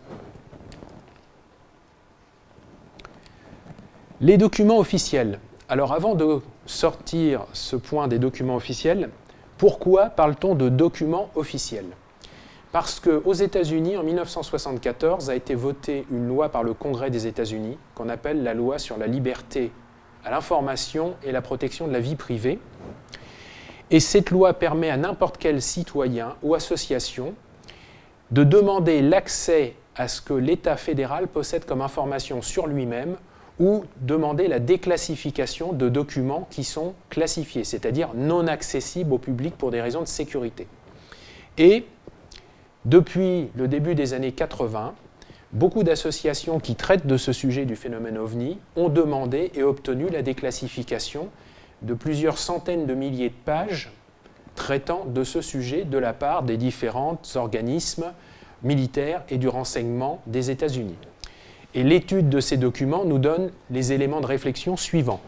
Speaker 1: Les documents officiels. Alors avant de sortir ce point des documents officiels, pourquoi parle-t-on de documents officiels? Parce qu'aux États-Unis, en 1974, a été votée une loi par le Congrès des États-Unis qu'on appelle la loi sur la liberté à l'information et la protection de la vie privée. Et cette loi permet à n'importe quel citoyen ou association de demander l'accès à ce que l'État fédéral possède comme information sur lui-même ou demander la déclassification de documents qui sont classifiés, c'est-à-dire non accessibles au public pour des raisons de sécurité. Et depuis le début des années 80, beaucoup d'associations qui traitent de ce sujet du phénomène OVNI ont demandé et obtenu la déclassification de plusieurs centaines de milliers de pages traitant de ce sujet de la part des différents organismes militaires et du renseignement des États-Unis. Et l'étude de ces documents nous donne les éléments de réflexion suivants.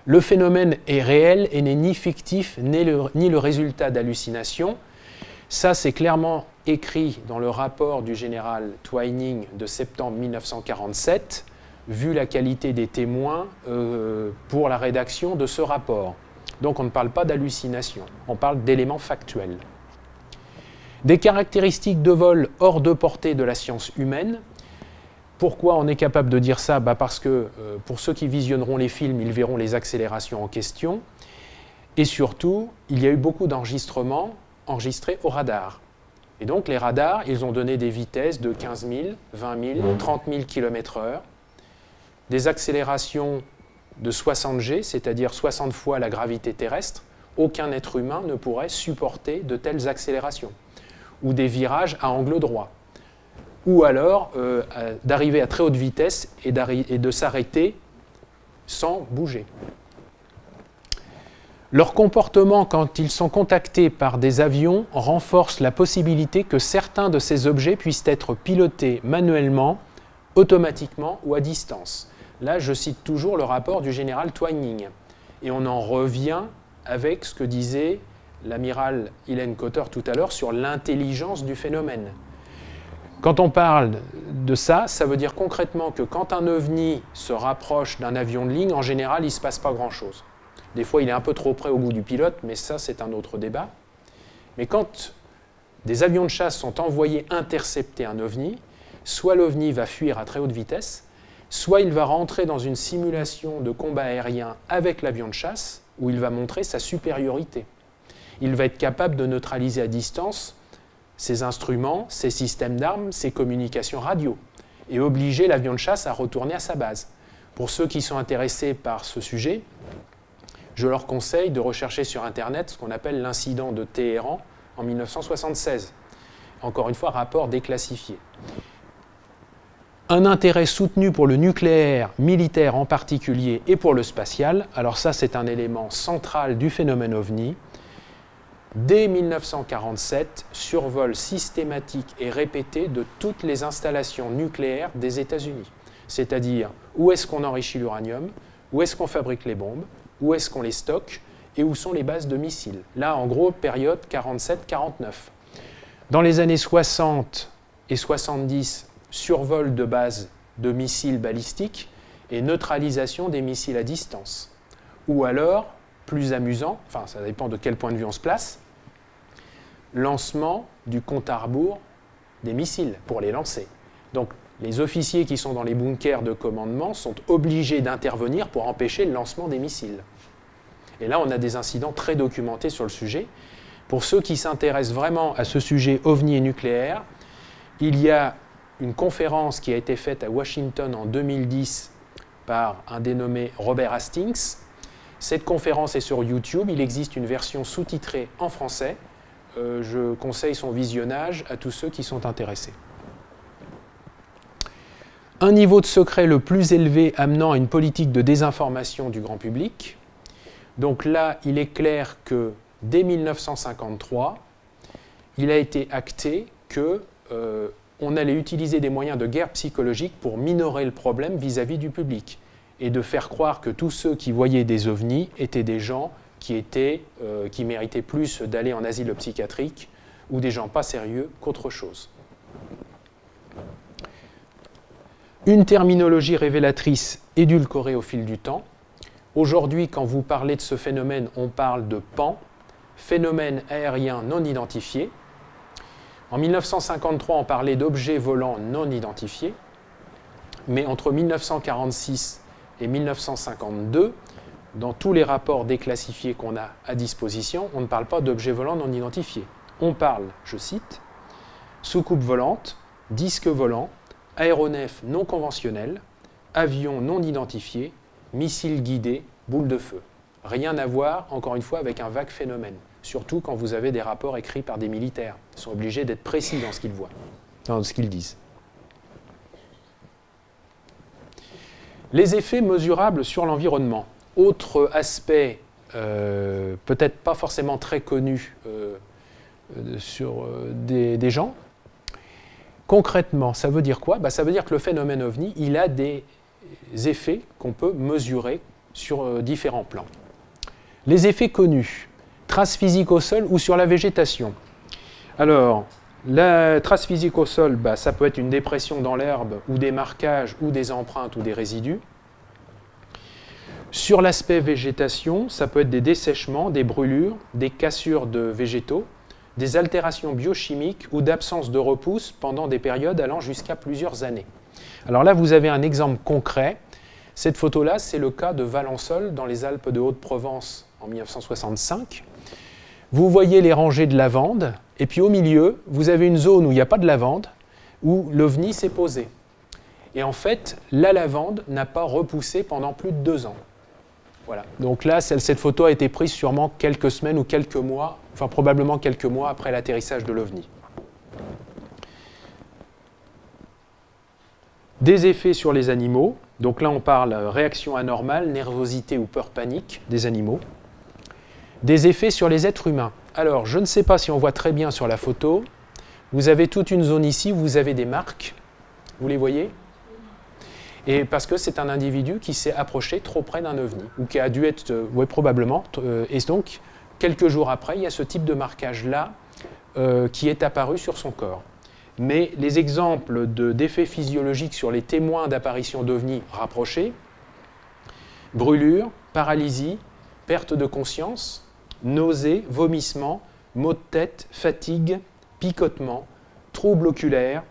Speaker 1: Le phénomène est réel et n'est ni fictif ni le résultat d'hallucinations. Ça, c'est clairement écrit dans le rapport du général Twining de septembre 1947, vu la qualité des témoins pour la rédaction de ce rapport. Donc on ne parle pas d'hallucination, on parle d'éléments factuels. Des caractéristiques de vol hors de portée de la science humaine. Pourquoi on est capable de dire ça? Parce que pour ceux qui visionneront les films, ils verront les accélérations en question. Et surtout, il y a eu beaucoup d'enregistrements enregistrés au radar. Et donc les radars, ils ont donné des vitesses de 15 000, 20 000, 30 000 km/h, des accélérations de 60 G, c'est-à-dire 60 fois la gravité terrestre. Aucun être humain ne pourrait supporter de telles accélérations. Ou des virages à angle droit. Ou alors d'arriver à très haute vitesse et de s'arrêter sans bouger. Leur comportement quand ils sont contactés par des avions renforce la possibilité que certains de ces objets puissent être pilotés manuellement, automatiquement ou à distance. Là, je cite toujours le rapport du général Twining. Et on en revient avec ce que disait l'amiral Hélène Cotter tout à l'heure sur l'intelligence du phénomène. Quand on parle de ça, ça veut dire concrètement que quand un ovni se rapproche d'un avion de ligne, en général, il ne se passe pas grand-chose. Des fois, il est un peu trop près au goût du pilote, mais ça, c'est un autre débat. Mais quand des avions de chasse sont envoyés intercepter un ovni, soit l'ovni va fuir à très haute vitesse, soit il va rentrer dans une simulation de combat aérien avec l'avion de chasse, où il va montrer sa supériorité. Il va être capable de neutraliser à distance ses instruments, ses systèmes d'armes, ses communications radio, et obliger l'avion de chasse à retourner à sa base. Pour ceux qui sont intéressés par ce sujet, je leur conseille de rechercher sur Internet ce qu'on appelle l'incident de Téhéran en 1976. Encore une fois, rapport déclassifié. Un intérêt soutenu pour le nucléaire, militaire en particulier, et pour le spatial. Alors ça, c'est un élément central du phénomène OVNI. Dès 1947, survol systématique et répété de toutes les installations nucléaires des États-Unis. C'est-à-dire où est-ce qu'on enrichit l'uranium, où est-ce qu'on fabrique les bombes, où est-ce qu'on les stocke et où sont les bases de missiles. Là, en gros, période 47-49. Dans les années 60 et 70, survol de bases de missiles balistiques et neutralisation des missiles à distance. Ou alors, plus amusant, enfin ça dépend de quel point de vue on se place, lancement du compte à rebours des missiles pour les lancer. Donc les officiers qui sont dans les bunkers de commandement sont obligés d'intervenir pour empêcher le lancement des missiles. Et là, on a des incidents très documentés sur le sujet. Pour ceux qui s'intéressent vraiment à ce sujet OVNI et nucléaire, il y a une conférence qui a été faite à Washington en 2010 par un dénommé Robert Hastings. Cette conférence est sur YouTube. Il existe une version sous-titrée en français. Je conseille son visionnage à tous ceux qui sont intéressés. Un niveau de secret le plus élevé amenant à une politique de désinformation du grand public. Donc là, il est clair que dès 1953, il a été acté qu'on allait utiliser des moyens de guerre psychologique pour minorer le problème vis-à-vis du public et de faire croire que tous ceux qui voyaient des ovnis étaient des gens qui méritaient plus d'aller en asile psychiatrique ou des gens pas sérieux qu'autre chose. Une terminologie révélatrice édulcorée au fil du temps. Aujourd'hui, quand vous parlez de ce phénomène, on parle de PAN, phénomène aérien non identifié. En 1953, on parlait d'objets volants non identifiés, mais entre 1946 et 1952, dans tous les rapports déclassifiés qu'on a à disposition, on ne parle pas d'objets volants non identifiés. On parle, je cite, soucoupe volante, disque volant, aéronef non conventionnel, avion non identifié, missile guidé, boule de feu. Rien à voir, encore une fois, avec un vague phénomène. Surtout quand vous avez des rapports écrits par des militaires. Ils sont obligés d'être précis dans ce qu'ils voient, dans ce qu'ils disent. Les effets mesurables sur l'environnement. Autre aspect, peut-être pas forcément très connu sur des gens. Concrètement, ça veut dire quoi? Ça veut dire que le phénomène OVNI, il a des effets qu'on peut mesurer sur différents plans. Les effets connus, traces physiques au sol ou sur la végétation. Alors, la trace physique au sol, ça peut être une dépression dans l'herbe ou des marquages ou des empreintes ou des résidus. Sur l'aspect végétation, ça peut être des dessèchements, des brûlures, des cassures de végétaux, des altérations biochimiques ou d'absence de repousse pendant des périodes allant jusqu'à plusieurs années. Alors là, vous avez un exemple concret. Cette photo-là, c'est le cas de Valençol, dans les Alpes de Haute-Provence, en 1965. Vous voyez les rangées de lavande, et puis au milieu, vous avez une zone où il n'y a pas de lavande, où l'OVNI s'est posé. Et en fait, la lavande n'a pas repoussé pendant plus de 2 ans. Voilà. Donc là, cette photo a été prise sûrement quelques semaines ou quelques mois, enfin probablement quelques mois après l'atterrissage de l'OVNI. Des effets sur les animaux. Donc là, on parle réaction anormale, nervosité ou peur panique des animaux. Des effets sur les êtres humains. Alors, je ne sais pas si on voit très bien sur la photo. Vous avez toute une zone ici où vous avez des marques. Vous les voyez ? Et parce que c'est un individu qui s'est approché trop près d'un OVNI, ou qui a dû être, oui, probablement. Et donc, quelques jours après, il y a ce type de marquage-là qui est apparu sur son corps. Mais les exemples d'effets physiologiques sur les témoins d'apparition d'OVNI rapprochés, brûlure, paralysie, perte de conscience, nausées, vomissements, maux de tête, fatigue, picotement, troubles oculaires,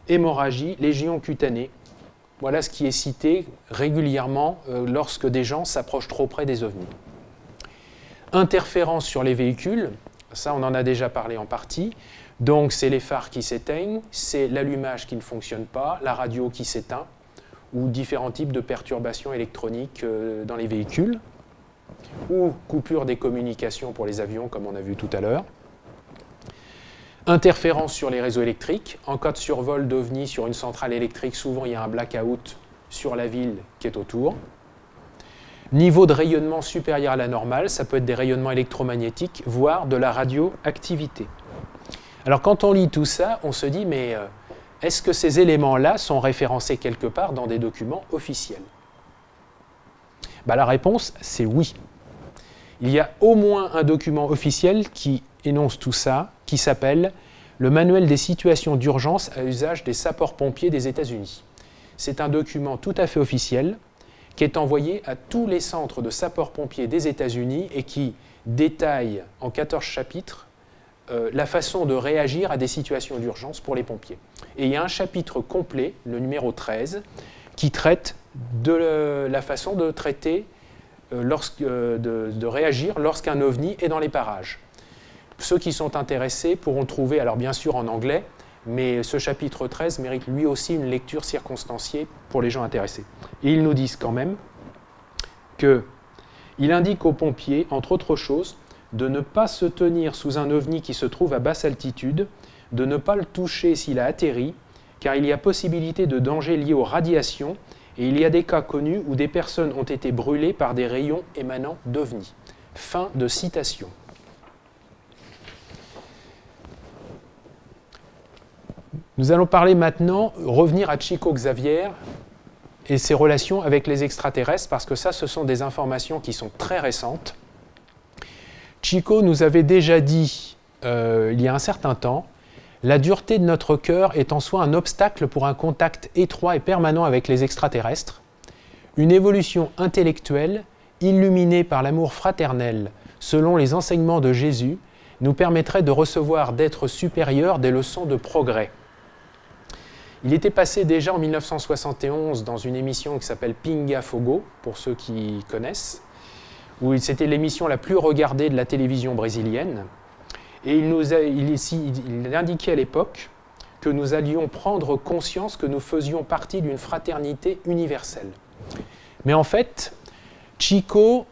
Speaker 1: hémorragie, lésions cutanées. Voilà ce qui est cité régulièrement lorsque des gens s'approchent trop près des OVNI. Interférences sur les véhicules, ça on en a déjà parlé en partie. Donc c'est les phares qui s'éteignent, c'est l'allumage qui ne fonctionne pas, la radio qui s'éteint, ou différents types de perturbations électroniques dans les véhicules, ou coupure des communications pour les avions comme on a vu tout à l'heure. Interférence sur les réseaux électriques. En cas de survol d'OVNI sur une centrale électrique, souvent il y a un blackout sur la ville qui est autour. Niveau de rayonnement supérieur à la normale, ça peut être des rayonnements électromagnétiques, voire de la radioactivité. Alors quand on lit tout ça, on se dit, mais est-ce que ces éléments-là sont référencés quelque part dans des documents officiels? La réponse, c'est oui. Il y a au moins un document officiel qui énonce tout ça, qui s'appelle le Manuel des situations d'urgence à usage des sapeurs-pompiers des États-Unis. C'est un document tout à fait officiel qui est envoyé à tous les centres de sapeurs-pompiers des États-Unis et qui détaille en 14 chapitres la façon de réagir à des situations d'urgence pour les pompiers. Et il y a un chapitre complet, le numéro 13, qui traite de la façon de traiter, de réagir lorsqu'un OVNI est dans les parages. Ceux qui sont intéressés pourront trouver, alors bien sûr en anglais, mais ce chapitre 13 mérite lui aussi une lecture circonstanciée pour les gens intéressés. Et ils nous disent quand même qu'il indique aux pompiers, entre autres choses, de ne pas se tenir sous un OVNI qui se trouve à basse altitude, de ne pas le toucher s'il a atterri, car il y a possibilité de dangers liés aux radiations, et il y a des cas connus où des personnes ont été brûlées par des rayons émanant d'OVNI. Fin de citation. Nous allons parler maintenant, revenir à Chico Xavier et ses relations avec les extraterrestres, parce que ça, ce sont des informations qui sont très récentes. Chico nous avait déjà dit, il y a un certain temps, « La dureté de notre cœur est en soi un obstacle pour un contact étroit et permanent avec les extraterrestres. Une évolution intellectuelle, illuminée par l'amour fraternel, selon les enseignements de Jésus, nous permettrait de recevoir d'êtres supérieurs des leçons de progrès. Il était passé déjà en 1971 dans une émission qui s'appelle Pinga Fogo, pour ceux qui connaissent, où c'était l'émission la plus regardée de la télévision brésilienne. Et il indiquait à l'époque que nous allions prendre conscience que nous faisions partie d'une fraternité universelle. Mais en fait, Chico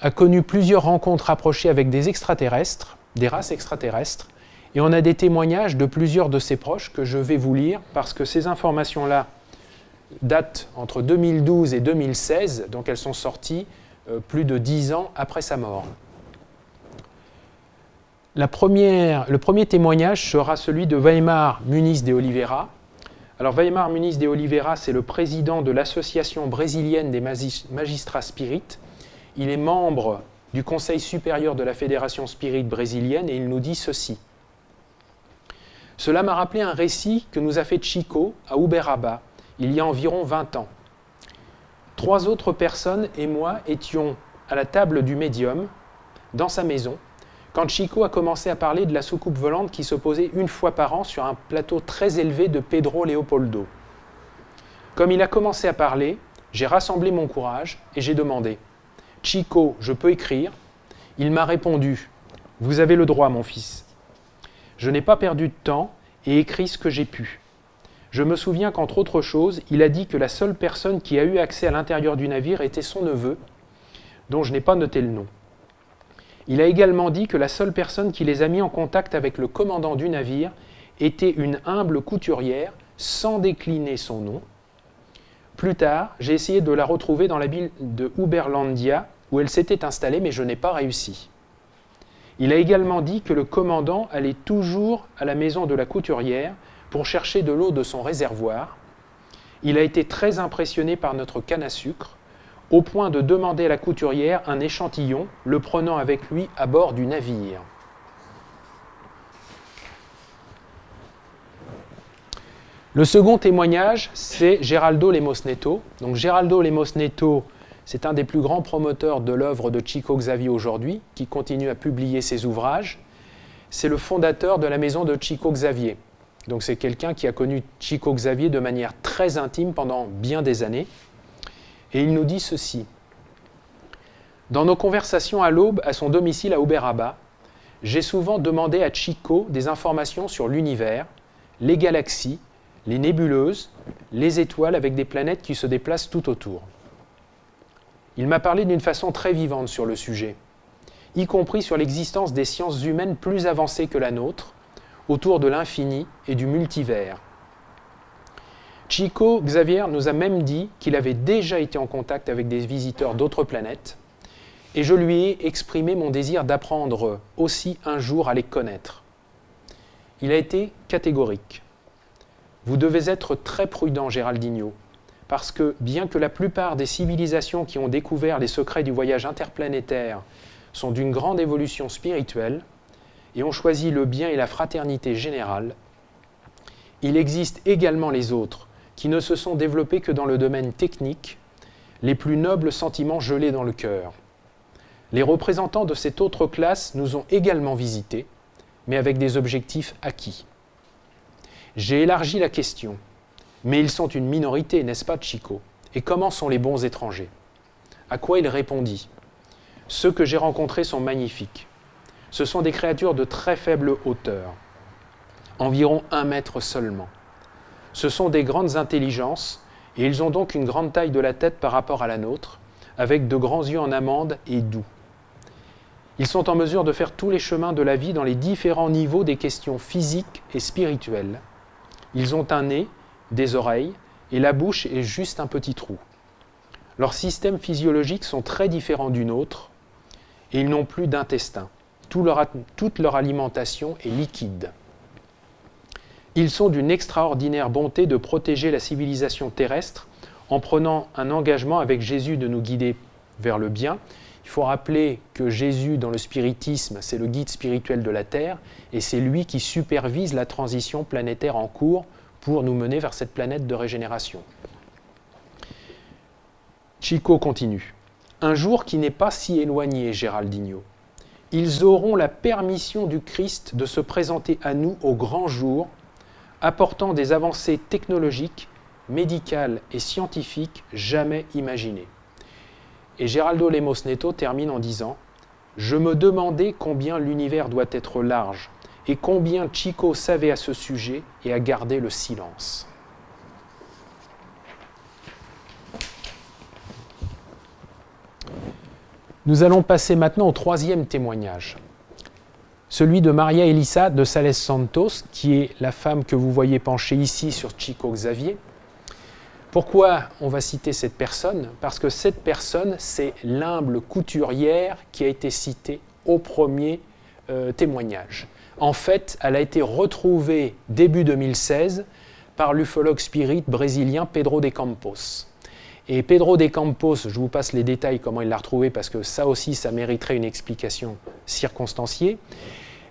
Speaker 1: a connu plusieurs rencontres rapprochées avec des extraterrestres, des races extraterrestres, et on a des témoignages de plusieurs de ses proches que je vais vous lire parce que ces informations-là datent entre 2012 et 2016, donc elles sont sorties plus de 10 ans après sa mort. Le premier témoignage sera celui de Weimar Muniz de Oliveira. Alors Weimar Muniz de Oliveira, c'est le président de l'Association brésilienne des magistrats spirites. Il est membre du Conseil supérieur de la Fédération spirite brésilienne et il nous dit ceci. Cela m'a rappelé un récit que nous a fait Chico à Uberaba, il y a environ 20 ans. 3 autres personnes et moi étions à la table du médium, dans sa maison, quand Chico a commencé à parler de la soucoupe volante qui se posait une fois par an sur un plateau très élevé de Pedro Leopoldo. Comme il a commencé à parler, j'ai rassemblé mon courage et j'ai demandé « Chico, je peux écrire ?» Il m'a répondu « Vous avez le droit, mon fils. » Je n'ai pas perdu de temps et écrit ce que j'ai pu. Je me souviens qu'entre autres choses, il a dit que la seule personne qui a eu accès à l'intérieur du navire était son neveu, dont je n'ai pas noté le nom. Il a également dit que la seule personne qui les a mis en contact avec le commandant du navire était une humble couturière, sans décliner son nom. Plus tard, j'ai essayé de la retrouver dans la ville de Uberlândia, où elle s'était installée, mais je n'ai pas réussi. Il a également dit que le commandant allait toujours à la maison de la couturière pour chercher de l'eau de son réservoir. Il a été très impressionné par notre canne à sucre, au point de demander à la couturière un échantillon, le prenant avec lui à bord du navire. Le second témoignage, c'est Geraldo Lemos Neto. Donc Geraldo Lemos Neto, c'est un des plus grands promoteurs de l'œuvre de Chico Xavier aujourd'hui, qui continue à publier ses ouvrages. C'est le fondateur de la maison de Chico Xavier. Donc c'est quelqu'un qui a connu Chico Xavier de manière très intime pendant bien des années. Et il nous dit ceci. Dans nos conversations à l'aube à son domicile à Uberaba, j'ai souvent demandé à Chico des informations sur l'univers, les galaxies, les nébuleuses, les étoiles avec des planètes qui se déplacent tout autour. Il m'a parlé d'une façon très vivante sur le sujet, y compris sur l'existence des sciences humaines plus avancées que la nôtre, autour de l'infini et du multivers. Chico Xavier nous a même dit qu'il avait déjà été en contact avec des visiteurs d'autres planètes, et je lui ai exprimé mon désir d'apprendre aussi un jour à les connaître. Il a été catégorique. Vous devez être très prudent, Géraldinho, parce que bien que la plupart des civilisations qui ont découvert les secrets du voyage interplanétaire sont d'une grande évolution spirituelle et ont choisi le bien et la fraternité générale, il existe également les autres qui ne se sont développés que dans le domaine technique, les plus nobles sentiments gelés dans le cœur. Les représentants de cette autre classe nous ont également visités, mais avec des objectifs acquis. J'ai élargi la question. Mais ils sont une minorité, n'est-ce pas, Chico? Et comment sont les bons étrangers? À quoi il répondit? Ceux que j'ai rencontrés sont magnifiques. Ce sont des créatures de très faible hauteur, environ 1 mètre seulement. Ce sont des grandes intelligences, et ils ont donc une grande taille de la tête par rapport à la nôtre, avec de grands yeux en amande et doux. Ils sont en mesure de faire tous les chemins de la vie dans les différents niveaux des questions physiques et spirituelles. Ils ont un nez, des oreilles, et la bouche est juste un petit trou. Leurs systèmes physiologiques sont très différents du nôtre, et ils n'ont plus d'intestin. Toute leur alimentation est liquide. Ils sont d'une extraordinaire bonté de protéger la civilisation terrestre en prenant un engagement avec Jésus de nous guider vers le bien. Il faut rappeler que Jésus, dans le spiritisme, c'est le guide spirituel de la Terre, et c'est lui qui supervise la transition planétaire en cours pour nous mener vers cette planète de régénération. Chico continue. Un jour qui n'est pas si éloigné, Géraldinho. ils auront la permission du Christ de se présenter à nous au grand jour, apportant des avancées technologiques, médicales et scientifiques jamais imaginées. Et Geraldo Lemos Neto termine en disant « Je me demandais combien l'univers doit être large et combien Chico savait à ce sujet et a gardé le silence. » Nous allons passer maintenant au troisième témoignage, celui de Maria Elisa de Sales Santos, qui est la femme que vous voyez penchée ici sur Chico Xavier. Pourquoi on va citer cette personne? Parce que cette personne, c'est l'humble couturière qui a été citée au premier témoignage. En fait, elle a été retrouvée début 2016 par l'ufologue spirit brésilien Pedro de Campos. Et Pedro de Campos, je vous passe les détails comment il l'a retrouvé parce que ça aussi, ça mériterait une explication circonstanciée.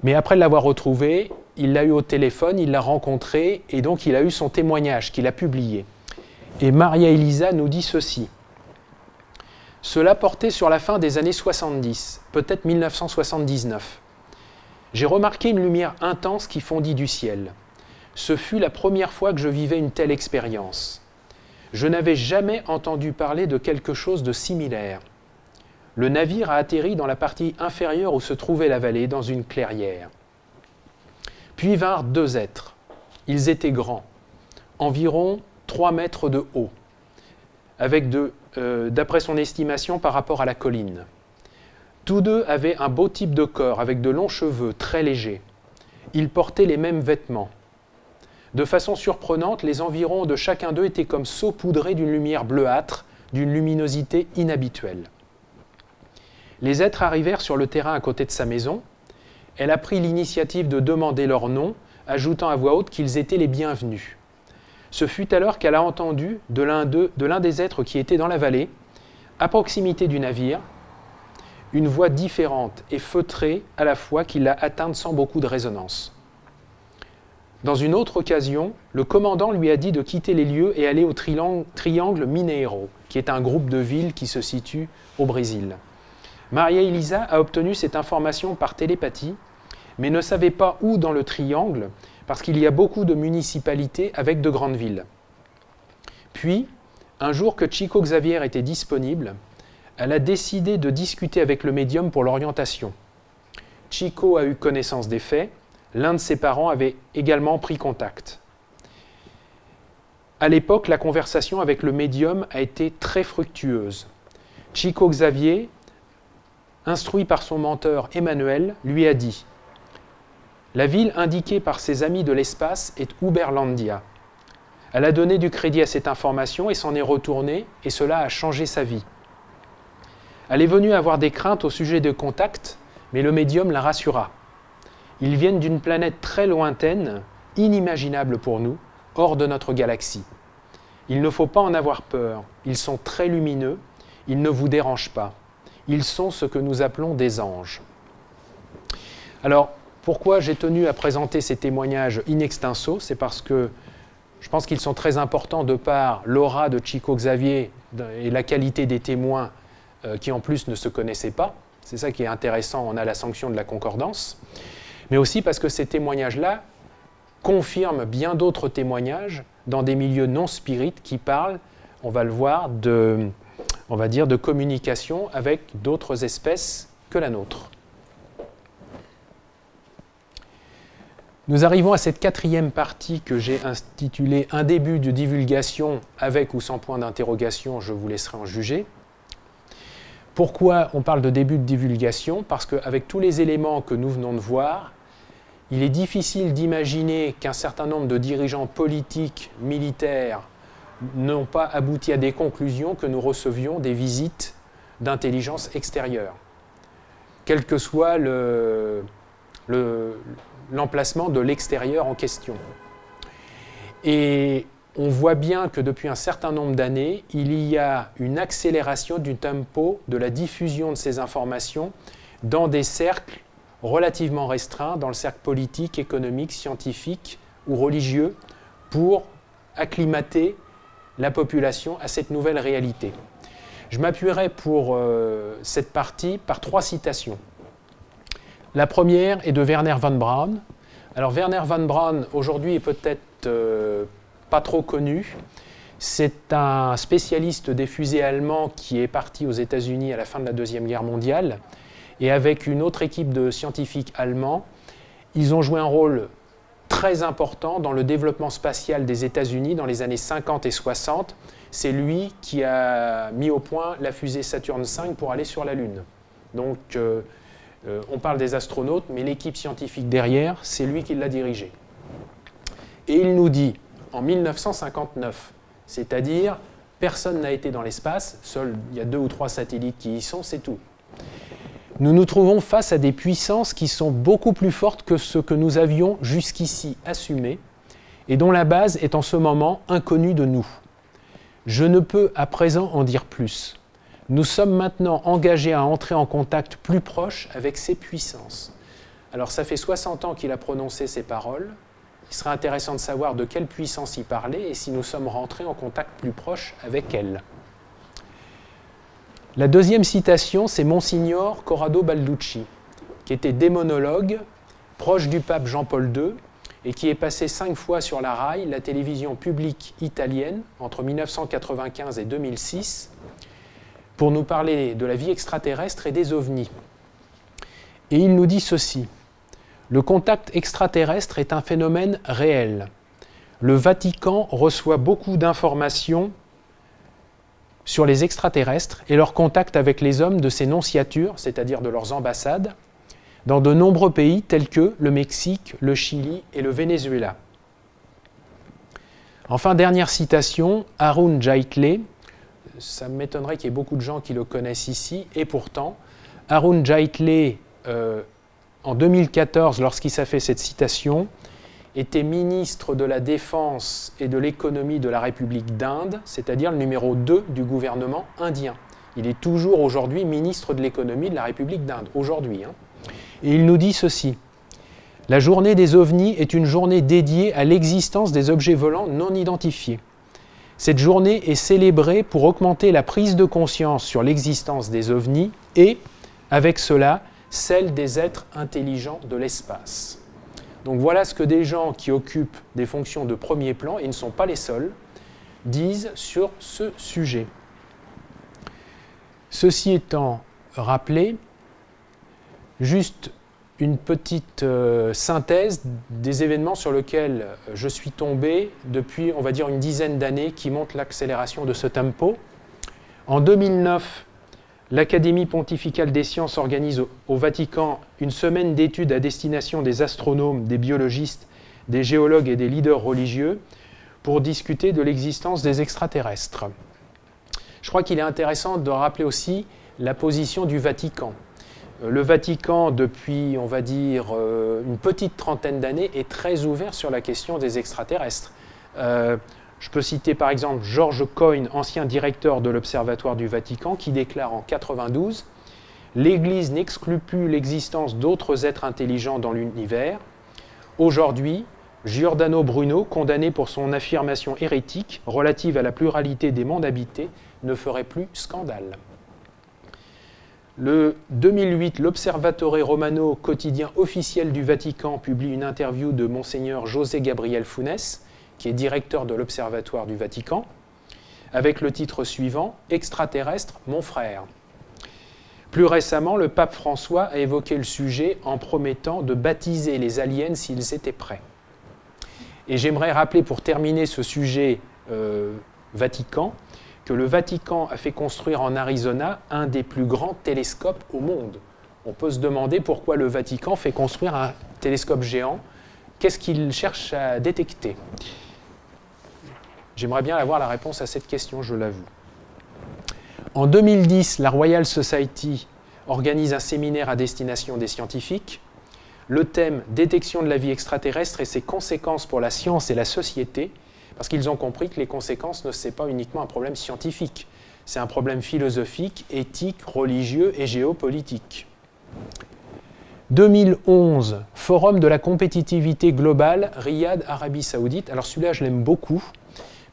Speaker 1: Mais après l'avoir retrouvé, il l'a eu au téléphone, il l'a rencontré et donc il a eu son témoignage qu'il a publié. Et Maria Elisa nous dit ceci. Cela portait sur la fin des années 70, peut-être 1979. J'ai remarqué une lumière intense qui fondit du ciel. Ce fut la première fois que je vivais une telle expérience. Je n'avais jamais entendu parler de quelque chose de similaire. Le navire a atterri dans la partie inférieure où se trouvait la vallée, dans une clairière. Puis vinrent deux êtres. Ils étaient grands, environ 3 mètres de haut, avec d'après son estimation par rapport à la colline. Tous deux avaient un beau type de corps, avec de longs cheveux, très légers. Ils portaient les mêmes vêtements. De façon surprenante, les environs de chacun d'eux étaient comme saupoudrés d'une lumière bleuâtre, d'une luminosité inhabituelle. Les êtres arrivèrent sur le terrain à côté de sa maison. Elle a pris l'initiative de demander leur nom, ajoutant à voix haute qu'ils étaient les bienvenus. Ce fut alors qu'elle a entendu de l'un des êtres qui était dans la vallée, à proximité du navire, une voix différente et feutrée à la fois qui l'a atteinte sans beaucoup de résonance. Dans une autre occasion, le commandant lui a dit de quitter les lieux et aller au Triangle Mineiro, qui est un groupe de villes qui se situe au Brésil. Maria Elisa a obtenu cette information par télépathie, mais ne savait pas où dans le triangle, parce qu'il y a beaucoup de municipalités avec de grandes villes. Puis, un jour que Chico Xavier était disponible, elle a décidé de discuter avec le médium pour l'orientation. Chico a eu connaissance des faits. L'un de ses parents avait également pris contact. À l'époque, la conversation avec le médium a été très fructueuse. Chico Xavier, instruit par son mentor Emmanuel, lui a dit « La ville indiquée par ses amis de l'espace est Uberlandia. » Elle a donné du crédit à cette information et s'en est retournée, et cela a changé sa vie. Elle est venue avoir des craintes au sujet de contact, mais le médium la rassura. Ils viennent d'une planète très lointaine, inimaginable pour nous, hors de notre galaxie. Il ne faut pas en avoir peur, ils sont très lumineux, ils ne vous dérangent pas. Ils sont ce que nous appelons des anges. Alors, pourquoi j'ai tenu à présenter ces témoignages in extenso? C'est parce que je pense qu'ils sont très importants de par l'aura de Chico Xavier et la qualité des témoins qui en plus ne se connaissaient pas. C'est ça qui est intéressant, on a la sanction de la concordance. Mais aussi parce que ces témoignages-là confirment bien d'autres témoignages dans des milieux non spirites qui parlent, on va le voir, de communication avec d'autres espèces que la nôtre. Nous arrivons à cette quatrième partie que j'ai intitulée « Un début de divulgation avec ou sans point d'interrogation, je vous laisserai en juger ». Pourquoi on parle de début de divulgation? Parce qu'avec tous les éléments que nous venons de voir, il est difficile d'imaginer qu'un certain nombre de dirigeants politiques, militaires, n'ont pas abouti à des conclusions que nous recevions des visites d'intelligence extérieure, quel que soit l'emplacement de l'extérieur en question. Et on voit bien que depuis un certain nombre d'années, il y a une accélération du tempo de la diffusion de ces informations dans des cercles relativement restreints, dans le cercle politique, économique, scientifique ou religieux, pour acclimater la population à cette nouvelle réalité. Je m'appuierai pour cette partie par 3 citations. La première est de Wernher von Braun. Alors Wernher von Braun, aujourd'hui, est peut-être pas trop connu. C'est un spécialiste des fusées allemands qui est parti aux États-Unis à la fin de la Deuxième Guerre mondiale. Et avec une autre équipe de scientifiques allemands, ils ont joué un rôle très important dans le développement spatial des États-Unis dans les années 50 et 60. C'est lui qui a mis au point la fusée Saturn V pour aller sur la Lune. Donc, on parle des astronautes, mais l'équipe scientifique derrière, c'est lui qui l'a dirigée. Et il nous dit, en 1959, c'est-à-dire, personne n'a été dans l'espace, seul il y a 2 ou 3 satellites qui y sont, c'est tout. Nous nous trouvons face à des puissances qui sont beaucoup plus fortes que ce que nous avions jusqu'ici assumé et dont la base est en ce moment inconnue de nous. Je ne peux à présent en dire plus. Nous sommes maintenant engagés à entrer en contact plus proche avec ces puissances. Alors ça fait 60 ans qu'il a prononcé ces paroles. Il serait intéressant de savoir de quelle puissance il parlait et si nous sommes rentrés en contact plus proche avec elle. La deuxième citation, c'est Monsignor Corrado Balducci, qui était démonologue, proche du pape Jean-Paul II, et qui est passé 5 fois sur la RAI, la télévision publique italienne, entre 1995 et 2006, pour nous parler de la vie extraterrestre et des ovnis. Et il nous dit ceci: le contact extraterrestre est un phénomène réel. Le Vatican reçoit beaucoup d'informations sur les extraterrestres et leur contact avec les hommes de ces nonciatures, c'est-à-dire de leurs ambassades, dans de nombreux pays tels que le Mexique, le Chili et le Venezuela. Enfin, dernière citation, Arun Jaitley. Ça m'étonnerait qu'il y ait beaucoup de gens qui le connaissent ici, et pourtant, Arun Jaitley, en 2014, lorsqu'il s'est fait cette citation, était ministre de la Défense et de l'économie de la République d'Inde, c'est-à-dire le numéro 2 du gouvernement indien. Il est toujours aujourd'hui ministre de l'économie de la République d'Inde, aujourd'hui. Et il nous dit ceci: la journée des ovnis est une journée dédiée à l'existence des objets volants non identifiés. Cette journée est célébrée pour augmenter la prise de conscience sur l'existence des ovnis et, avec cela, celle des êtres intelligents de l'espace. Donc voilà ce que des gens qui occupent des fonctions de premier plan, et ne sont pas les seuls, disent sur ce sujet. Ceci étant rappelé, juste une petite synthèse des événements sur lesquels je suis tombé depuis, on va dire, une dizaine d'années qui montrent l'accélération de ce tempo. En 2009, l'Académie pontificale des sciences organise au Vatican une semaine d'études à destination des astronomes, des biologistes, des géologues et des leaders religieux pour discuter de l'existence des extraterrestres. Je crois qu'il est intéressant de rappeler aussi la position du Vatican. Le Vatican, depuis, on va dire, une petite trentaine d'années, est très ouvert sur la question des extraterrestres. Je peux citer par exemple George Coyne, ancien directeur de l'Observatoire du Vatican, qui déclare en 1992 « L'Église n'exclut plus l'existence d'autres êtres intelligents dans l'univers. Aujourd'hui, Giordano Bruno, condamné pour son affirmation hérétique relative à la pluralité des mondes habités, ne ferait plus scandale. » Le 2008, l'Observatore Romano, quotidien officiel du Vatican, publie une interview de Monseigneur José Gabriel Funes, qui est directeur de l'Observatoire du Vatican, avec le titre suivant « Extraterrestre, mon frère ». Plus récemment, le pape François a évoqué le sujet en promettant de baptiser les aliens s'ils étaient prêts. Et j'aimerais rappeler, pour terminer ce sujet Vatican, que le Vatican a fait construire en Arizona un des plus grands télescopes au monde. On peut se demander pourquoi le Vatican fait construire un télescope géant. Qu'est-ce qu'il cherche à détecter? J'aimerais bien avoir la réponse à cette question, je l'avoue. En 2010, la Royal Society organise un séminaire à destination des scientifiques. Le thème « Détection de la vie extraterrestre et ses conséquences pour la science et la société », parce qu'ils ont compris que les conséquences, ce n'est pas uniquement un problème scientifique, c'est un problème philosophique, éthique, religieux et géopolitique. 2011, Forum de la compétitivité globale, Riyad, Arabie Saoudite. Alors celui-là, je l'aime beaucoup,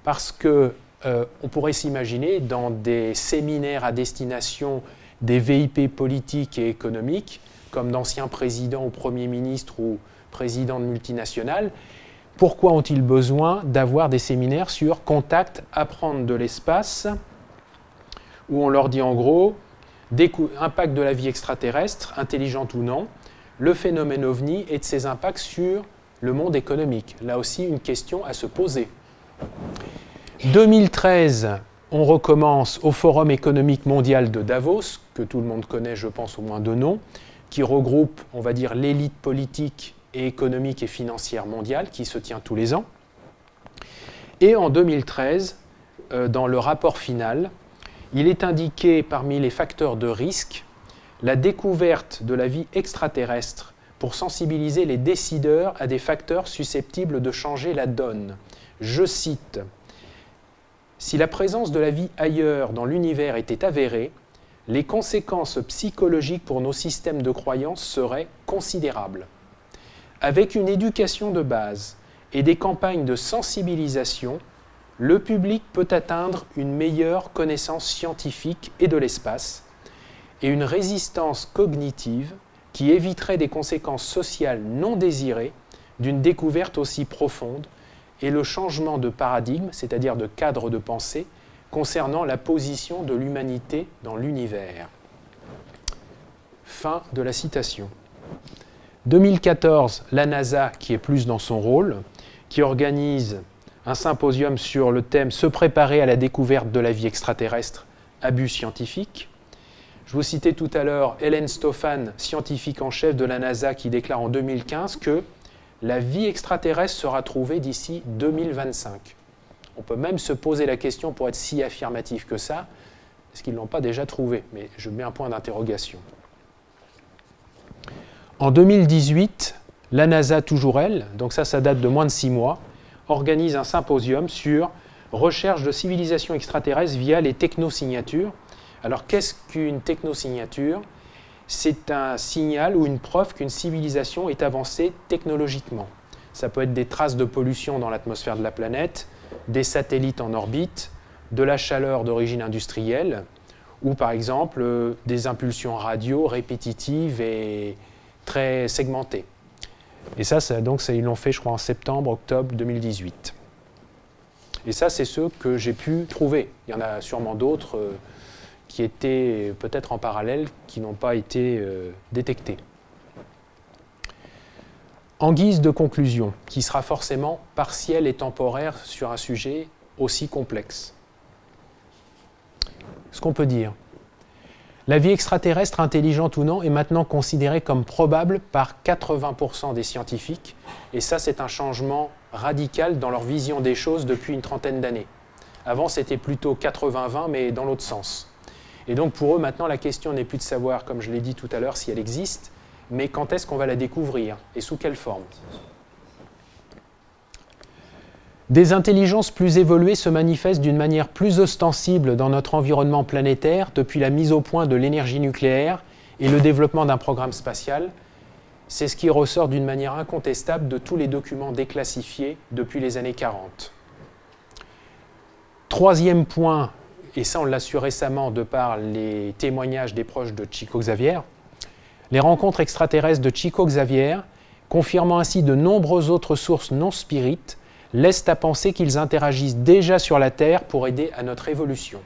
Speaker 1: parce qu'on pourrait s'imaginer dans des séminaires à destination des VIP politiques et économiques, comme d'anciens présidents ou premiers ministres ou présidents de multinationales. Pourquoi ont-ils besoin d'avoir des séminaires sur contact, apprendre de l'espace, où on leur dit en gros, impact de la vie extraterrestre, intelligente ou non, le phénomène OVNI et de ses impacts sur le monde économique. Là aussi, une question à se poser. 2013, on recommence au Forum économique mondial de Davos, que tout le monde connaît, je pense, au moins de nom, qui regroupe, on va dire, l'élite politique et économique et financière mondiale, qui se tient tous les ans. Et en 2013, dans le rapport final, il est indiqué parmi les facteurs de risque la découverte de la vie extraterrestre pour sensibiliser les décideurs à des facteurs susceptibles de changer la donne. Je cite, « Si la présence de la vie ailleurs dans l'univers était avérée, les conséquences psychologiques pour nos systèmes de croyances seraient considérables. Avec une éducation de base et des campagnes de sensibilisation, le public peut atteindre une meilleure connaissance scientifique et de l'espace et une résistance cognitive qui éviterait des conséquences sociales non désirées d'une découverte aussi profonde et le changement de paradigme, c'est-à-dire de cadre de pensée, concernant la position de l'humanité dans l'univers. » Fin de la citation. 2014, la NASA, qui est plus dans son rôle, qui organise un symposium sur le thème « Se préparer à la découverte de la vie extraterrestre, abus scientifiques ». Je vous citais tout à l'heure Hélène Stofan, scientifique en chef de la NASA, qui déclare en 2015 que la vie extraterrestre sera trouvée d'ici 2025. On peut même se poser la question, pour être si affirmatif que ça, est-ce qu'ils ne l'ont pas déjà trouvé? Mais je mets un point d'interrogation. En 2018, la NASA, toujours elle, donc ça date de moins de 6 mois, organise un symposium sur recherche de civilisation extraterrestre via les technosignatures. Alors, qu'est-ce qu'une technosignature? C'est un signal ou une preuve qu'une civilisation est avancée technologiquement. Ça peut être des traces de pollution dans l'atmosphère de la planète, des satellites en orbite, de la chaleur d'origine industrielle, ou par exemple des impulsions radio répétitives et très segmentées. Et ils l'ont fait, je crois, en septembre, octobre 2018. Et ça, c'est ceux que j'ai pu trouver. Il y en a sûrement d'autres qui étaient peut-être en parallèle, qui n'ont pas été détectés. En guise de conclusion, qui sera forcément partielle et temporaire sur un sujet aussi complexe. Ce qu'on peut dire, la vie extraterrestre, intelligente ou non, est maintenant considérée comme probable par 80% des scientifiques, et ça, c'est un changement radical dans leur vision des choses depuis une trentaine d'années. Avant, c'était plutôt 80-20, mais dans l'autre sens. Et donc, pour eux, maintenant, la question n'est plus de savoir, comme je l'ai dit tout à l'heure, si elle existe, mais quand est-ce qu'on va la découvrir et sous quelle forme? Des intelligences plus évoluées se manifestent d'une manière plus ostensible dans notre environnement planétaire depuis la mise au point de l'énergie nucléaire et le développement d'un programme spatial. C'est ce qui ressort d'une manière incontestable de tous les documents déclassifiés depuis les années 40. Troisième point, et ça on l'a su récemment de par les témoignages des proches de Chico Xavier, les rencontres extraterrestres de Chico Xavier, confirmant ainsi de nombreuses autres sources non spirites, laissent à penser qu'ils interagissent déjà sur la Terre pour aider à notre évolution,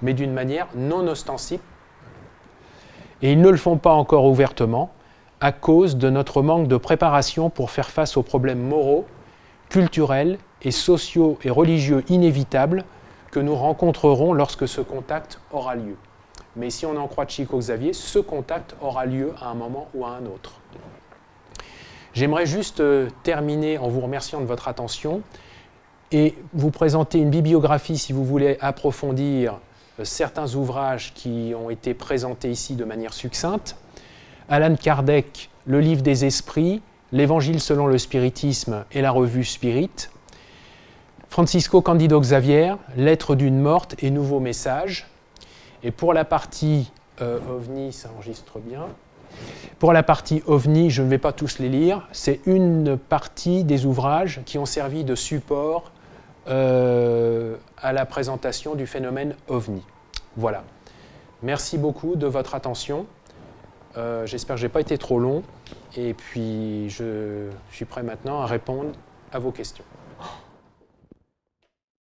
Speaker 1: mais d'une manière non ostensible. Et ils ne le font pas encore ouvertement, à cause de notre manque de préparation pour faire face aux problèmes moraux, culturels et sociaux et religieux inévitables que nous rencontrerons lorsque ce contact aura lieu. Mais si on en croit Chico Xavier, ce contact aura lieu à un moment ou à un autre. J'aimerais juste terminer en vous remerciant de votre attention et vous présenter une bibliographie si vous voulez approfondir certains ouvrages qui ont été présentés ici de manière succincte. Allan Kardec, Le Livre des Esprits, L'Évangile selon le spiritisme et la revue Spirit. Francisco Cândido Xavier, Lettres d'une morte et nouveaux messages. Et pour la partie OVNI, ça enregistre bien. Pour la partie OVNI, je ne vais pas tous les lire. C'est une partie des ouvrages qui ont servi de support à la présentation du phénomène OVNI. Voilà. Merci beaucoup de votre attention. J'espère que je n'ai pas été trop long. Et puis, je suis prêt maintenant à répondre à vos questions.